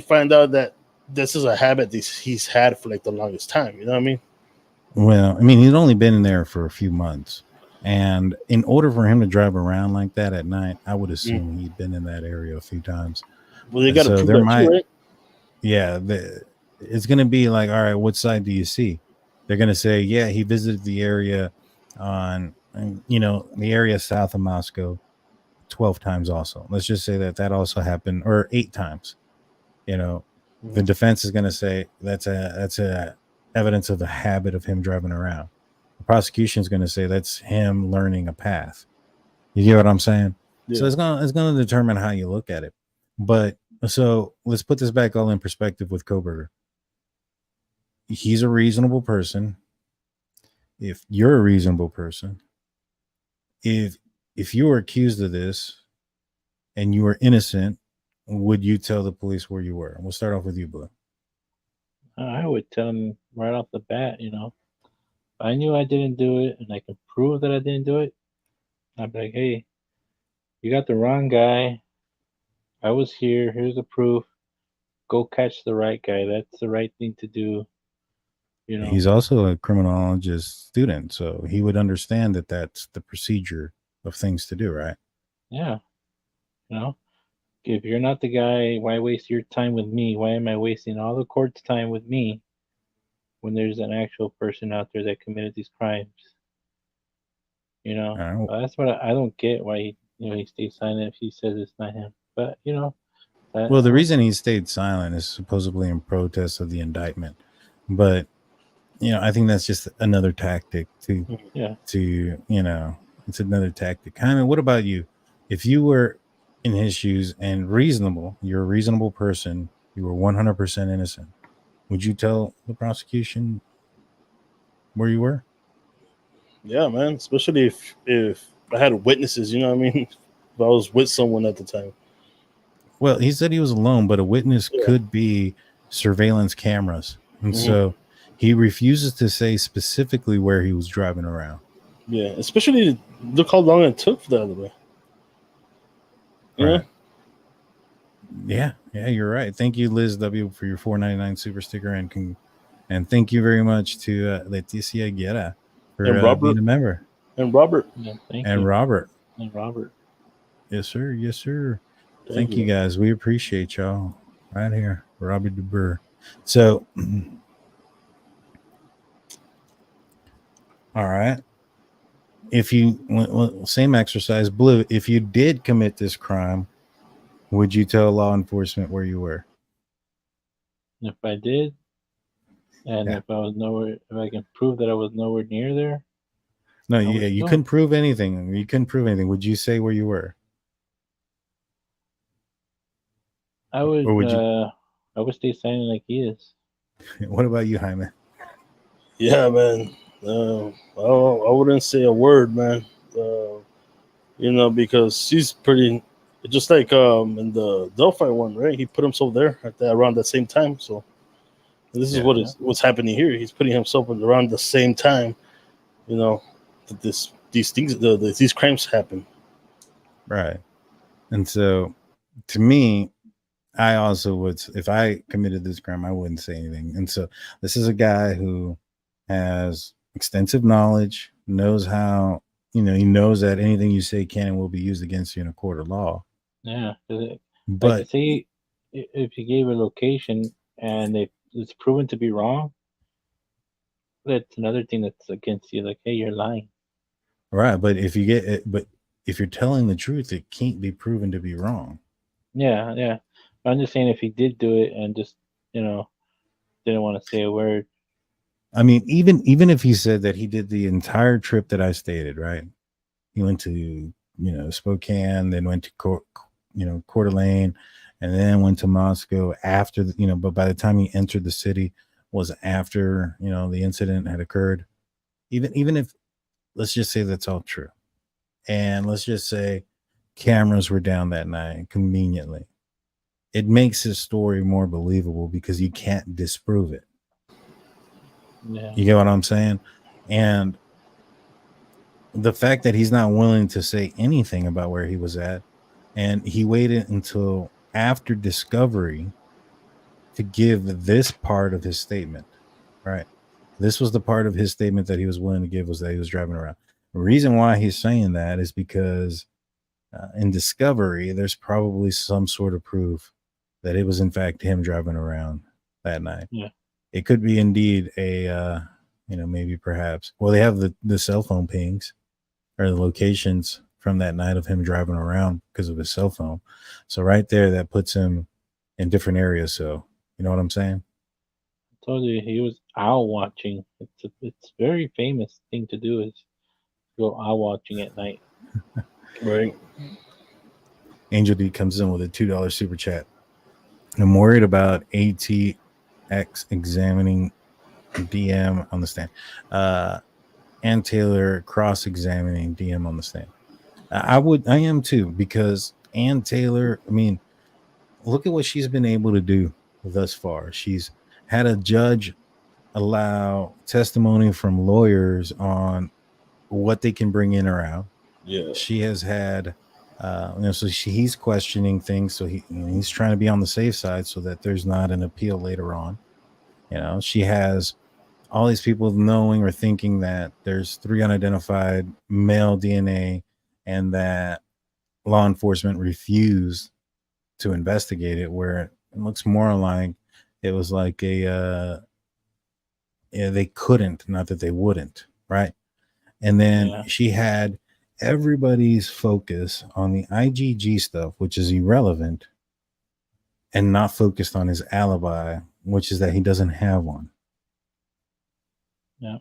find out that this is a habit he's had for like the longest time. You know what I mean? Well, I mean, he'd only been in there for a few months, and in order for him to drive around like that at night, I would assume he'd been in that area a few times. Well, they got to prove that too, right? Yeah, it's going to be like, all right, what side do you see? They're going to say, yeah, he visited the area the area south of Moscow 12 times also. Let's just say that also happened, or 8 times. The defense is going to say that's a evidence of the habit of him driving around. The prosecution is going to say that's him learning a path. You get what I'm saying? Yeah. So it's going to determine how you look at it. But so let's put this back all in perspective with Kohberger. He's a reasonable person. If you're a reasonable person, if you were accused of this and you were innocent, would you tell the police where you were? We'll start off with you, Blue. I would tell them right off the bat, If I knew I didn't do it and I can prove that I didn't do it, I'd be like, hey, you got the wrong guy. I was here. Here's the proof. Go catch the right guy. That's the right thing to do. He's also a criminologist student, so he would understand that that's the procedure of things to do, right? Yeah. If you're not the guy, why waste your time with me? Why am I wasting all the court's time with me when there's an actual person out there that committed these crimes? That's what I don't get, why he stays silent if he says it's not him. But well, the reason he stayed silent is supposedly in protest of the indictment. But I think that's just another tactic to it's another tactic. Jaime, what about you? If you were in his shoes and reasonable, you're a reasonable person, you were 100% innocent, would you tell the prosecution where you were? Yeah, man. Especially if I had witnesses, you know what I mean? If I was with someone at the time. Well, he said he was alone, but a witness could be surveillance cameras. And so he refuses to say specifically where he was driving around. Yeah, especially look how long it took for the other way. Right. Yeah, you're right. Thank you, Liz W, for your $4.99 super sticker, and thank you very much to Leticia Guerra for being a member. And Robert. Yeah, thank you. Robert. Yes, sir. Yes, sir. Thank you guys. We appreciate y'all. Right here, Robbie DeBurr. So, all right. If you same exercise, Blue. If you did commit this crime, would you tell law enforcement where you were? If I did, and Yeah. if I was nowhere, if I can prove that I was nowhere near there, No, I would yeah, you still- couldn't prove anything. You couldn't prove anything. Would you say where you were? I would. Or would you? I would stay silent like he is. What about you, Jaime? Yeah, man. I wouldn't say a word, man. Because she's pretty. Just like in the Delphi one, right? He put himself there around that same time. So this is what's happening here. He's putting himself around the same time. That these things, these crimes happen. Right. And so, to me, I also would, if I committed this crime, I wouldn't say anything. And so, this is a guy who has extensive knowledge, knows how, he knows that anything you say can and will be used against you in a court of law. Yeah, But like, say if you gave a location and it's proven to be wrong, that's another thing that's against you. Like, hey, you're lying. right, but if you're telling the truth, it can't be proven to be wrong. Yeah. I'm just saying if he did do it and just didn't want to say a word. I mean, even if he said that he did the entire trip that I stated, right? He went to Spokane, then went to Coeur d'Alene, and then went to Moscow after but by the time he entered the city was after the incident had occurred. Even if, let's just say that's all true, and let's just say cameras were down that night conveniently, it makes his story more believable because you can't disprove it. Yeah. You get what I'm saying? And the fact that he's not willing to say anything about where he was at, and he waited until after discovery to give this part of his statement, right? This was the part of his statement that he was willing to give, was that he was driving around. The reason why he's saying that is because in discovery, there's probably some sort of proof that it was in fact him driving around that night. Yeah. It could be indeed a, maybe perhaps, well, they have the cell phone pings or the locations from that night of him driving around because of his cell phone. So right there, that puts him in different areas. So you know what I'm saying? I told you he was owl watching. It's a very famous thing to do, is go owl watching at night. Right. Angel D comes in with a $2 super chat. I'm worried about ATX examining DM on the stand. And Taylor cross-examining DM on the stand. I am too, because Ann Taylor, I mean, look at what she's been able to do thus far. She's had a judge allow testimony from lawyers on what they can bring in or out. Yeah. She has had, so he's questioning things. So he's trying to be on the safe side so that there's not an appeal later on. She has all these people knowing or thinking that there's 3 unidentified male DNA and that law enforcement refused to investigate it, where it looks more like it was like they couldn't, not that they wouldn't, right? And then she had everybody's focus on the IgG stuff, which is irrelevant, and not focused on his alibi, which is that he doesn't have one. Yeah.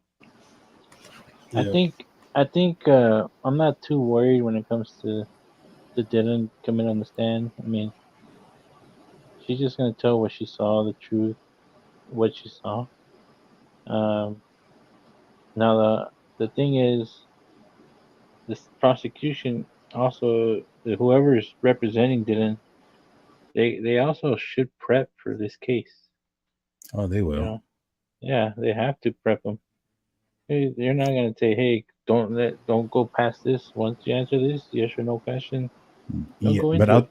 I think I'm not too worried when it comes to the Dylan coming on the stand. I mean, she's just gonna tell what she saw, the truth, what she saw. Now the thing is, this prosecution also, whoever is representing Dylan, they also should prep for this case. Oh, they will. Yeah, they have to prep them. They're not gonna say, "Hey, don't go past this. Once you answer this, yes or no question, don't go into it."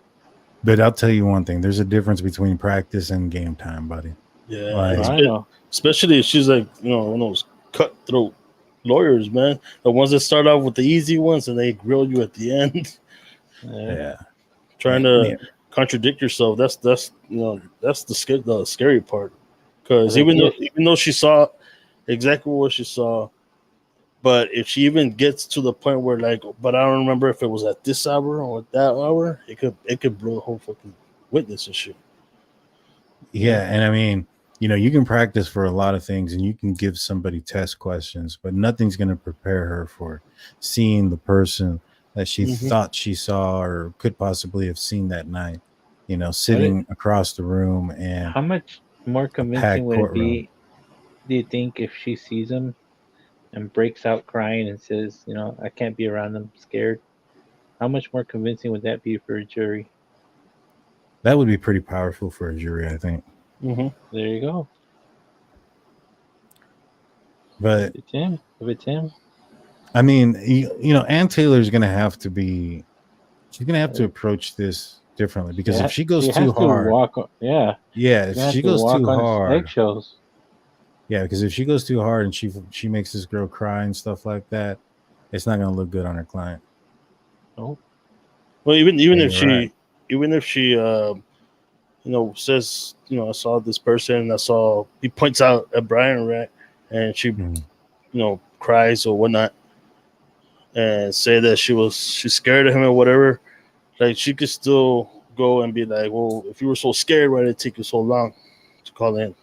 But I'll tell you one thing: there's a difference between practice and game time, buddy. Yeah, I know. Especially if she's like, one of those cutthroat lawyers, man. The ones that start off with the easy ones and they grill you at the end. Yeah. Trying to contradict yourself. That's the scary part. Because even though she saw exactly what she saw, but if she even gets to the point where like, but I don't remember if it was at this hour or at that hour, it could blow the whole fucking witness issue. Yeah, and I mean, you can practice for a lot of things, and you can give somebody test questions, but nothing's going to prepare her for seeing the person that she thought she saw or could possibly have seen that night. Sitting across the room, and how much more convincing would it be? Do you think if she sees him and breaks out crying and says, I can't be around them, scared? How much more convincing would that be for a jury? That would be pretty powerful for a jury, I think. There you go. But if it's him, I mean, Ann Taylor's going to have to be. She's going to have to approach this differently, because if she goes too hard, if she goes too hard, eggshells. Yeah, because if she goes too hard and she makes this girl cry and stuff like that, it's not going to look good on her client. Oh. Well, even if she says, I saw this person, he points out at Bryan, right, and she cries or whatnot, and say that she's scared of him or whatever, like she could still go and be like, well, if you were so scared, why did it take you so long to call in?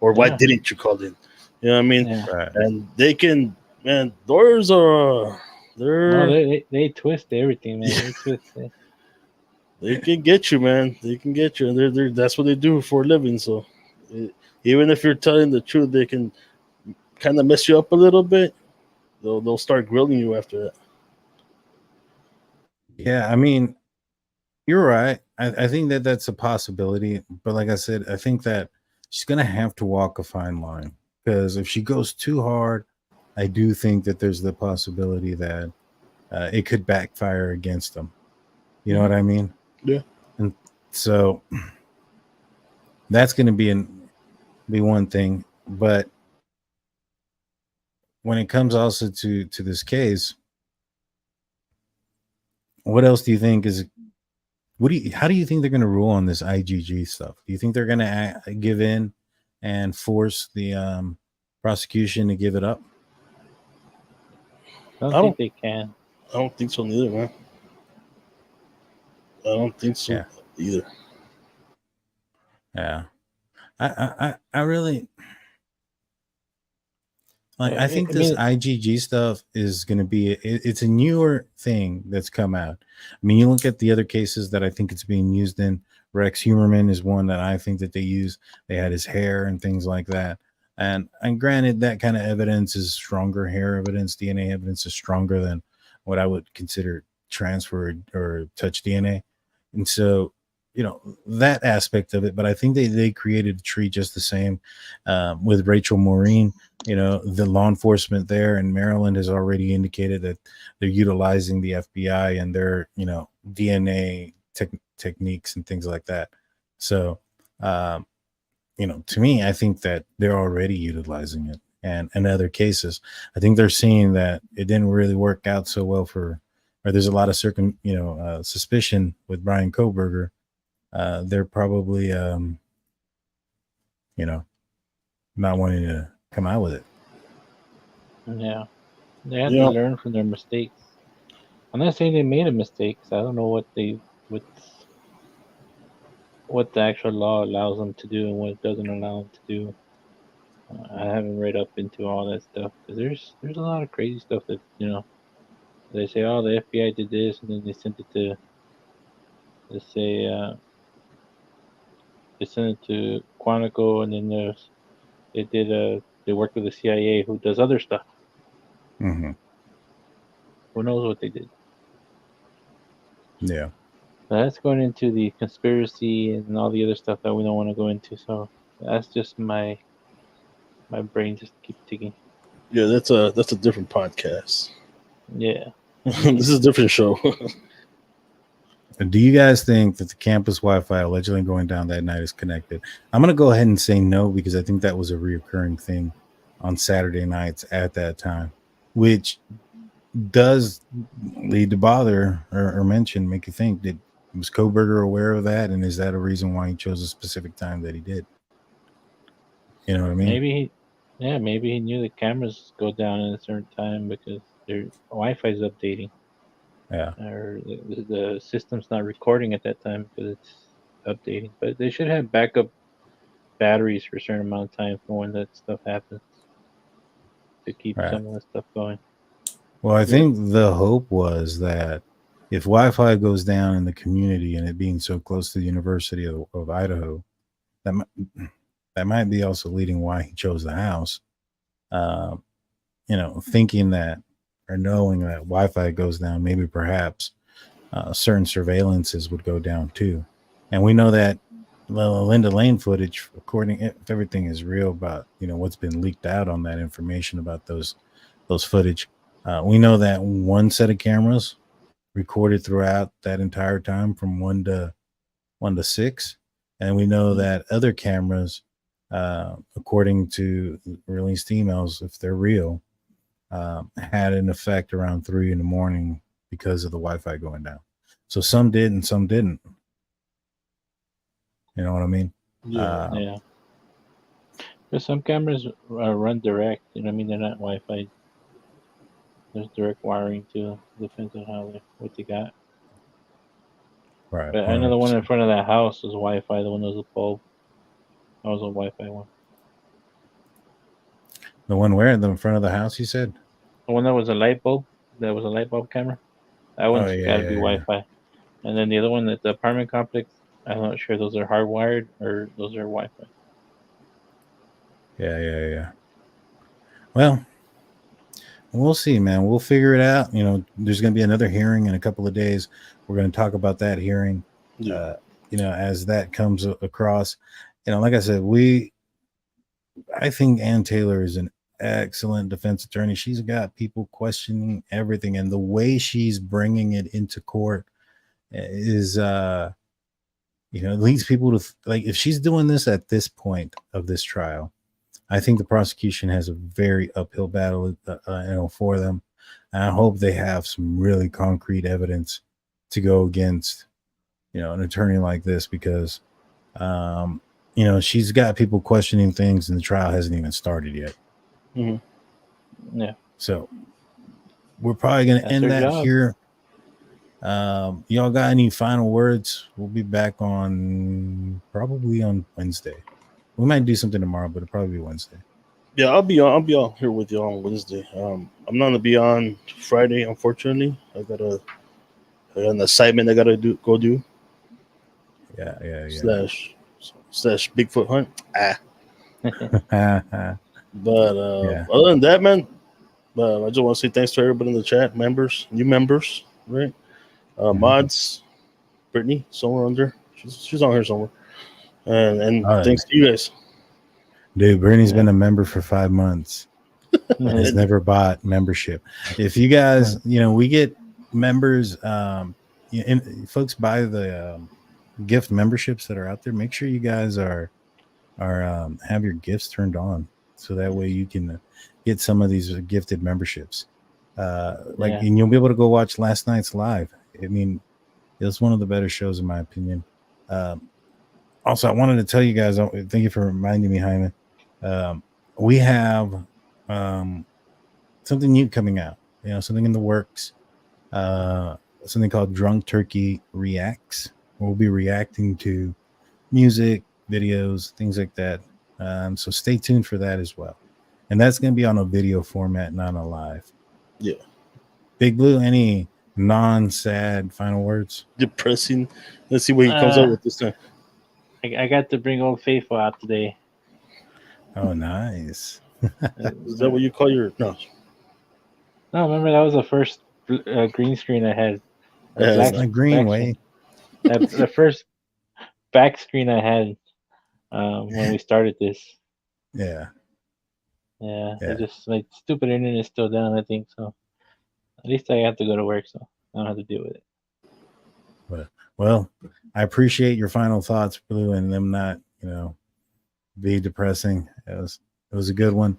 Or why didn't you call in? You know what I mean? Yeah. Right. And they can, man, lawyers are, they twist everything, man. They twist it. They can get you, man. They can get you, and that's what they do for a living. So, even if you're telling the truth, they can kind of mess you up a little bit. They'll start grilling you after that. Yeah, I mean, you're right. I think that that's a possibility, but like I said, I think that she's gonna have to walk a fine line, because if she goes too hard, I do think that there's the possibility that it could backfire against them. You know what I mean? Yeah. And so that's going to be one thing. But when it comes also to this case, what else do you think is? How do you think they're going to rule on this IGG stuff? Do you think they're going to give in and force the prosecution to give it up? I don't think they can. I don't think so neither, man. I don't think so either. Yeah. I really like. I think this IGG stuff is going to be. It's a newer thing that's come out. I mean, you look at the other cases that I think it's being used in. Rex Humerman is one that I think that they use. They had his hair and things like that. And granted, that kind of evidence is stronger. Hair evidence, DNA evidence is stronger than what I would consider transfer or touch DNA. And so, that aspect of it. But I think they created a tree just the same with Rachel Maureen. The law enforcement there in Maryland has already indicated that they're utilizing the FBI and their, DNA techniques and things like that. So, to me, I think that they're already utilizing it. And in other cases, I think they're seeing that it didn't really work out so well or there's a lot of suspicion with Bryan Kohberger. They're probably, not wanting to come out with it. Yeah. They have to learn from their mistakes. I'm not saying they made a mistake. I don't know what the actual law allows them to do and what it doesn't allow them to do. I haven't read up into all that stuff, because there's a lot of crazy stuff that they say, oh, the FBI did this, and then they sent it to, let's say, they sent it to Quantico, and then they worked with the CIA, who does other stuff. Mm-hmm. Who knows what they did? Yeah. But that's going into the conspiracy and all the other stuff that we don't want to go into. So that's just my brain just keeps ticking. Yeah, that's a different podcast. Yeah. This is a different show. Do you guys think that the campus Wi-Fi allegedly going down that night is connected? I'm going to go ahead and say no, because I think that was a reoccurring thing on Saturday nights at that time, which does lead to bother or mention, make you think that was Kohberger aware of that, and is that a reason why he chose a specific time that he did? You know what I mean? Maybe he knew the cameras go down at a certain time because their Wi-Fi is updating, Yeah. or the system's not recording at that time because it's updating. But they should have backup batteries for a certain amount of time for when that stuff happens to keep Right. some of the stuff going. Well, I think the hope was that if Wi-Fi goes down in the community and it being so close to the University of Idaho, that might be also leading why he chose the house. Thinking that or knowing that Wi-Fi goes down, maybe perhaps certain surveillances would go down too. And we know that Linda Lane footage, according if everything is real about what's been leaked out on that information about those footage, we know that one set of cameras recorded throughout that entire time from 1 to 6, and we know that other cameras, according to released emails, if they're real, had an effect around 3 in the morning because of the Wi-Fi going down. So some did and some didn't. You know what I mean? Yeah. Because some cameras run direct. You know what I mean? They're not Wi-Fi. There's direct wiring too. Depends on what they got. Right. But I know the one in front of that house was Wi-Fi. The one that was a bulb. That was a Wi-Fi one. The one where in the front of the house? You said the one that was a light bulb. That was a light bulb camera. That one's got to be Wi-Fi. And then the other one at the apartment complex, I'm not sure those are hardwired or those are Wi-Fi. Yeah. Well, we'll see, man. We'll figure it out. There's going to be another hearing in a couple of days. We're going to talk about that hearing, as that comes across. Like I said, I think Ann Taylor is an excellent defense attorney. She's got people questioning everything, and the way she's bringing it into court is, leads people to like, if she's doing this at this point of this trial, I think the prosecution has a very uphill battle, for them. And I hope they have some really concrete evidence to go against, an attorney like this, because, she's got people questioning things, and the trial hasn't even started yet. Mm-hmm. Yeah. So we're probably going to end that job here. Y'all got any final words? We'll be back probably on Wednesday. We might do something tomorrow, but it'll probably be Wednesday. Yeah, I'll be on here with you on Wednesday. I'm not gonna be on Friday, unfortunately. I got an assignment I gotta go do. Yeah. Slash Bigfoot hunt. But other than that, man, I just want to say thanks to everybody in the chat, new members, right? Mods, Brittany, somewhere under. She's on here somewhere. And thanks to you guys. Dude, Brittany's been a member for 5 months. Has never bought membership. If you guys, we get members, and folks buy the gift memberships that are out there. Make sure you guys are have your gifts turned on, so that way you can get some of these gifted memberships. And you'll be able to go watch last night's live. I mean, it was one of the better shows in my opinion. Also, I wanted to tell you guys, thank you for reminding me, Jaime. We have something new coming out, something in the works, something called Drunk Turkey Reacts. We'll be reacting to music, videos, things like that. So stay tuned for that as well. And that's going to be on a video format, not a live. Yeah. Big Blue, any non-sad final words? Depressing. Let's see what he comes up with this time. I got to bring Old Faithful out today. Oh, nice. Is that what you call your... No, remember, that was the first green screen I had. It's not green, way. The first back screen I had when we started this. Yeah. It's just like stupid internet is still down, I think. So at least I have to go to work, so I don't have to deal with it. Well, I appreciate your final thoughts, Blue, and them not, be depressing. It was a good one.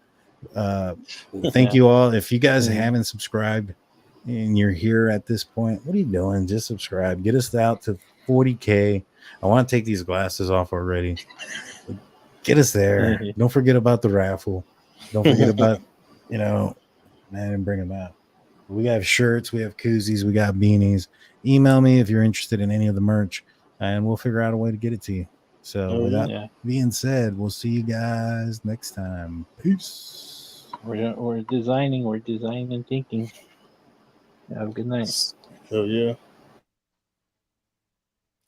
Thank you all. If you guys haven't subscribed, and you're here at this point, what are you doing? Just subscribe. Get us out to 40K. I want to take these glasses off already. Get us there. Don't forget about the raffle. Don't forget about, man, I didn't bring them out. We have shirts, we have koozies, we got beanies. Email me if you're interested in any of the merch, and we'll figure out a way to get it to you. So with that being said, we'll see you guys next time. Peace. We're designing and thinking. Have a good night. Oh yeah.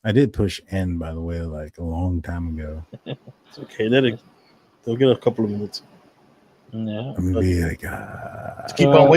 I did push end, by the way, like a long time ago. It's okay. They'll get a couple of minutes. Yeah. I'm gonna be like, keep on waiting.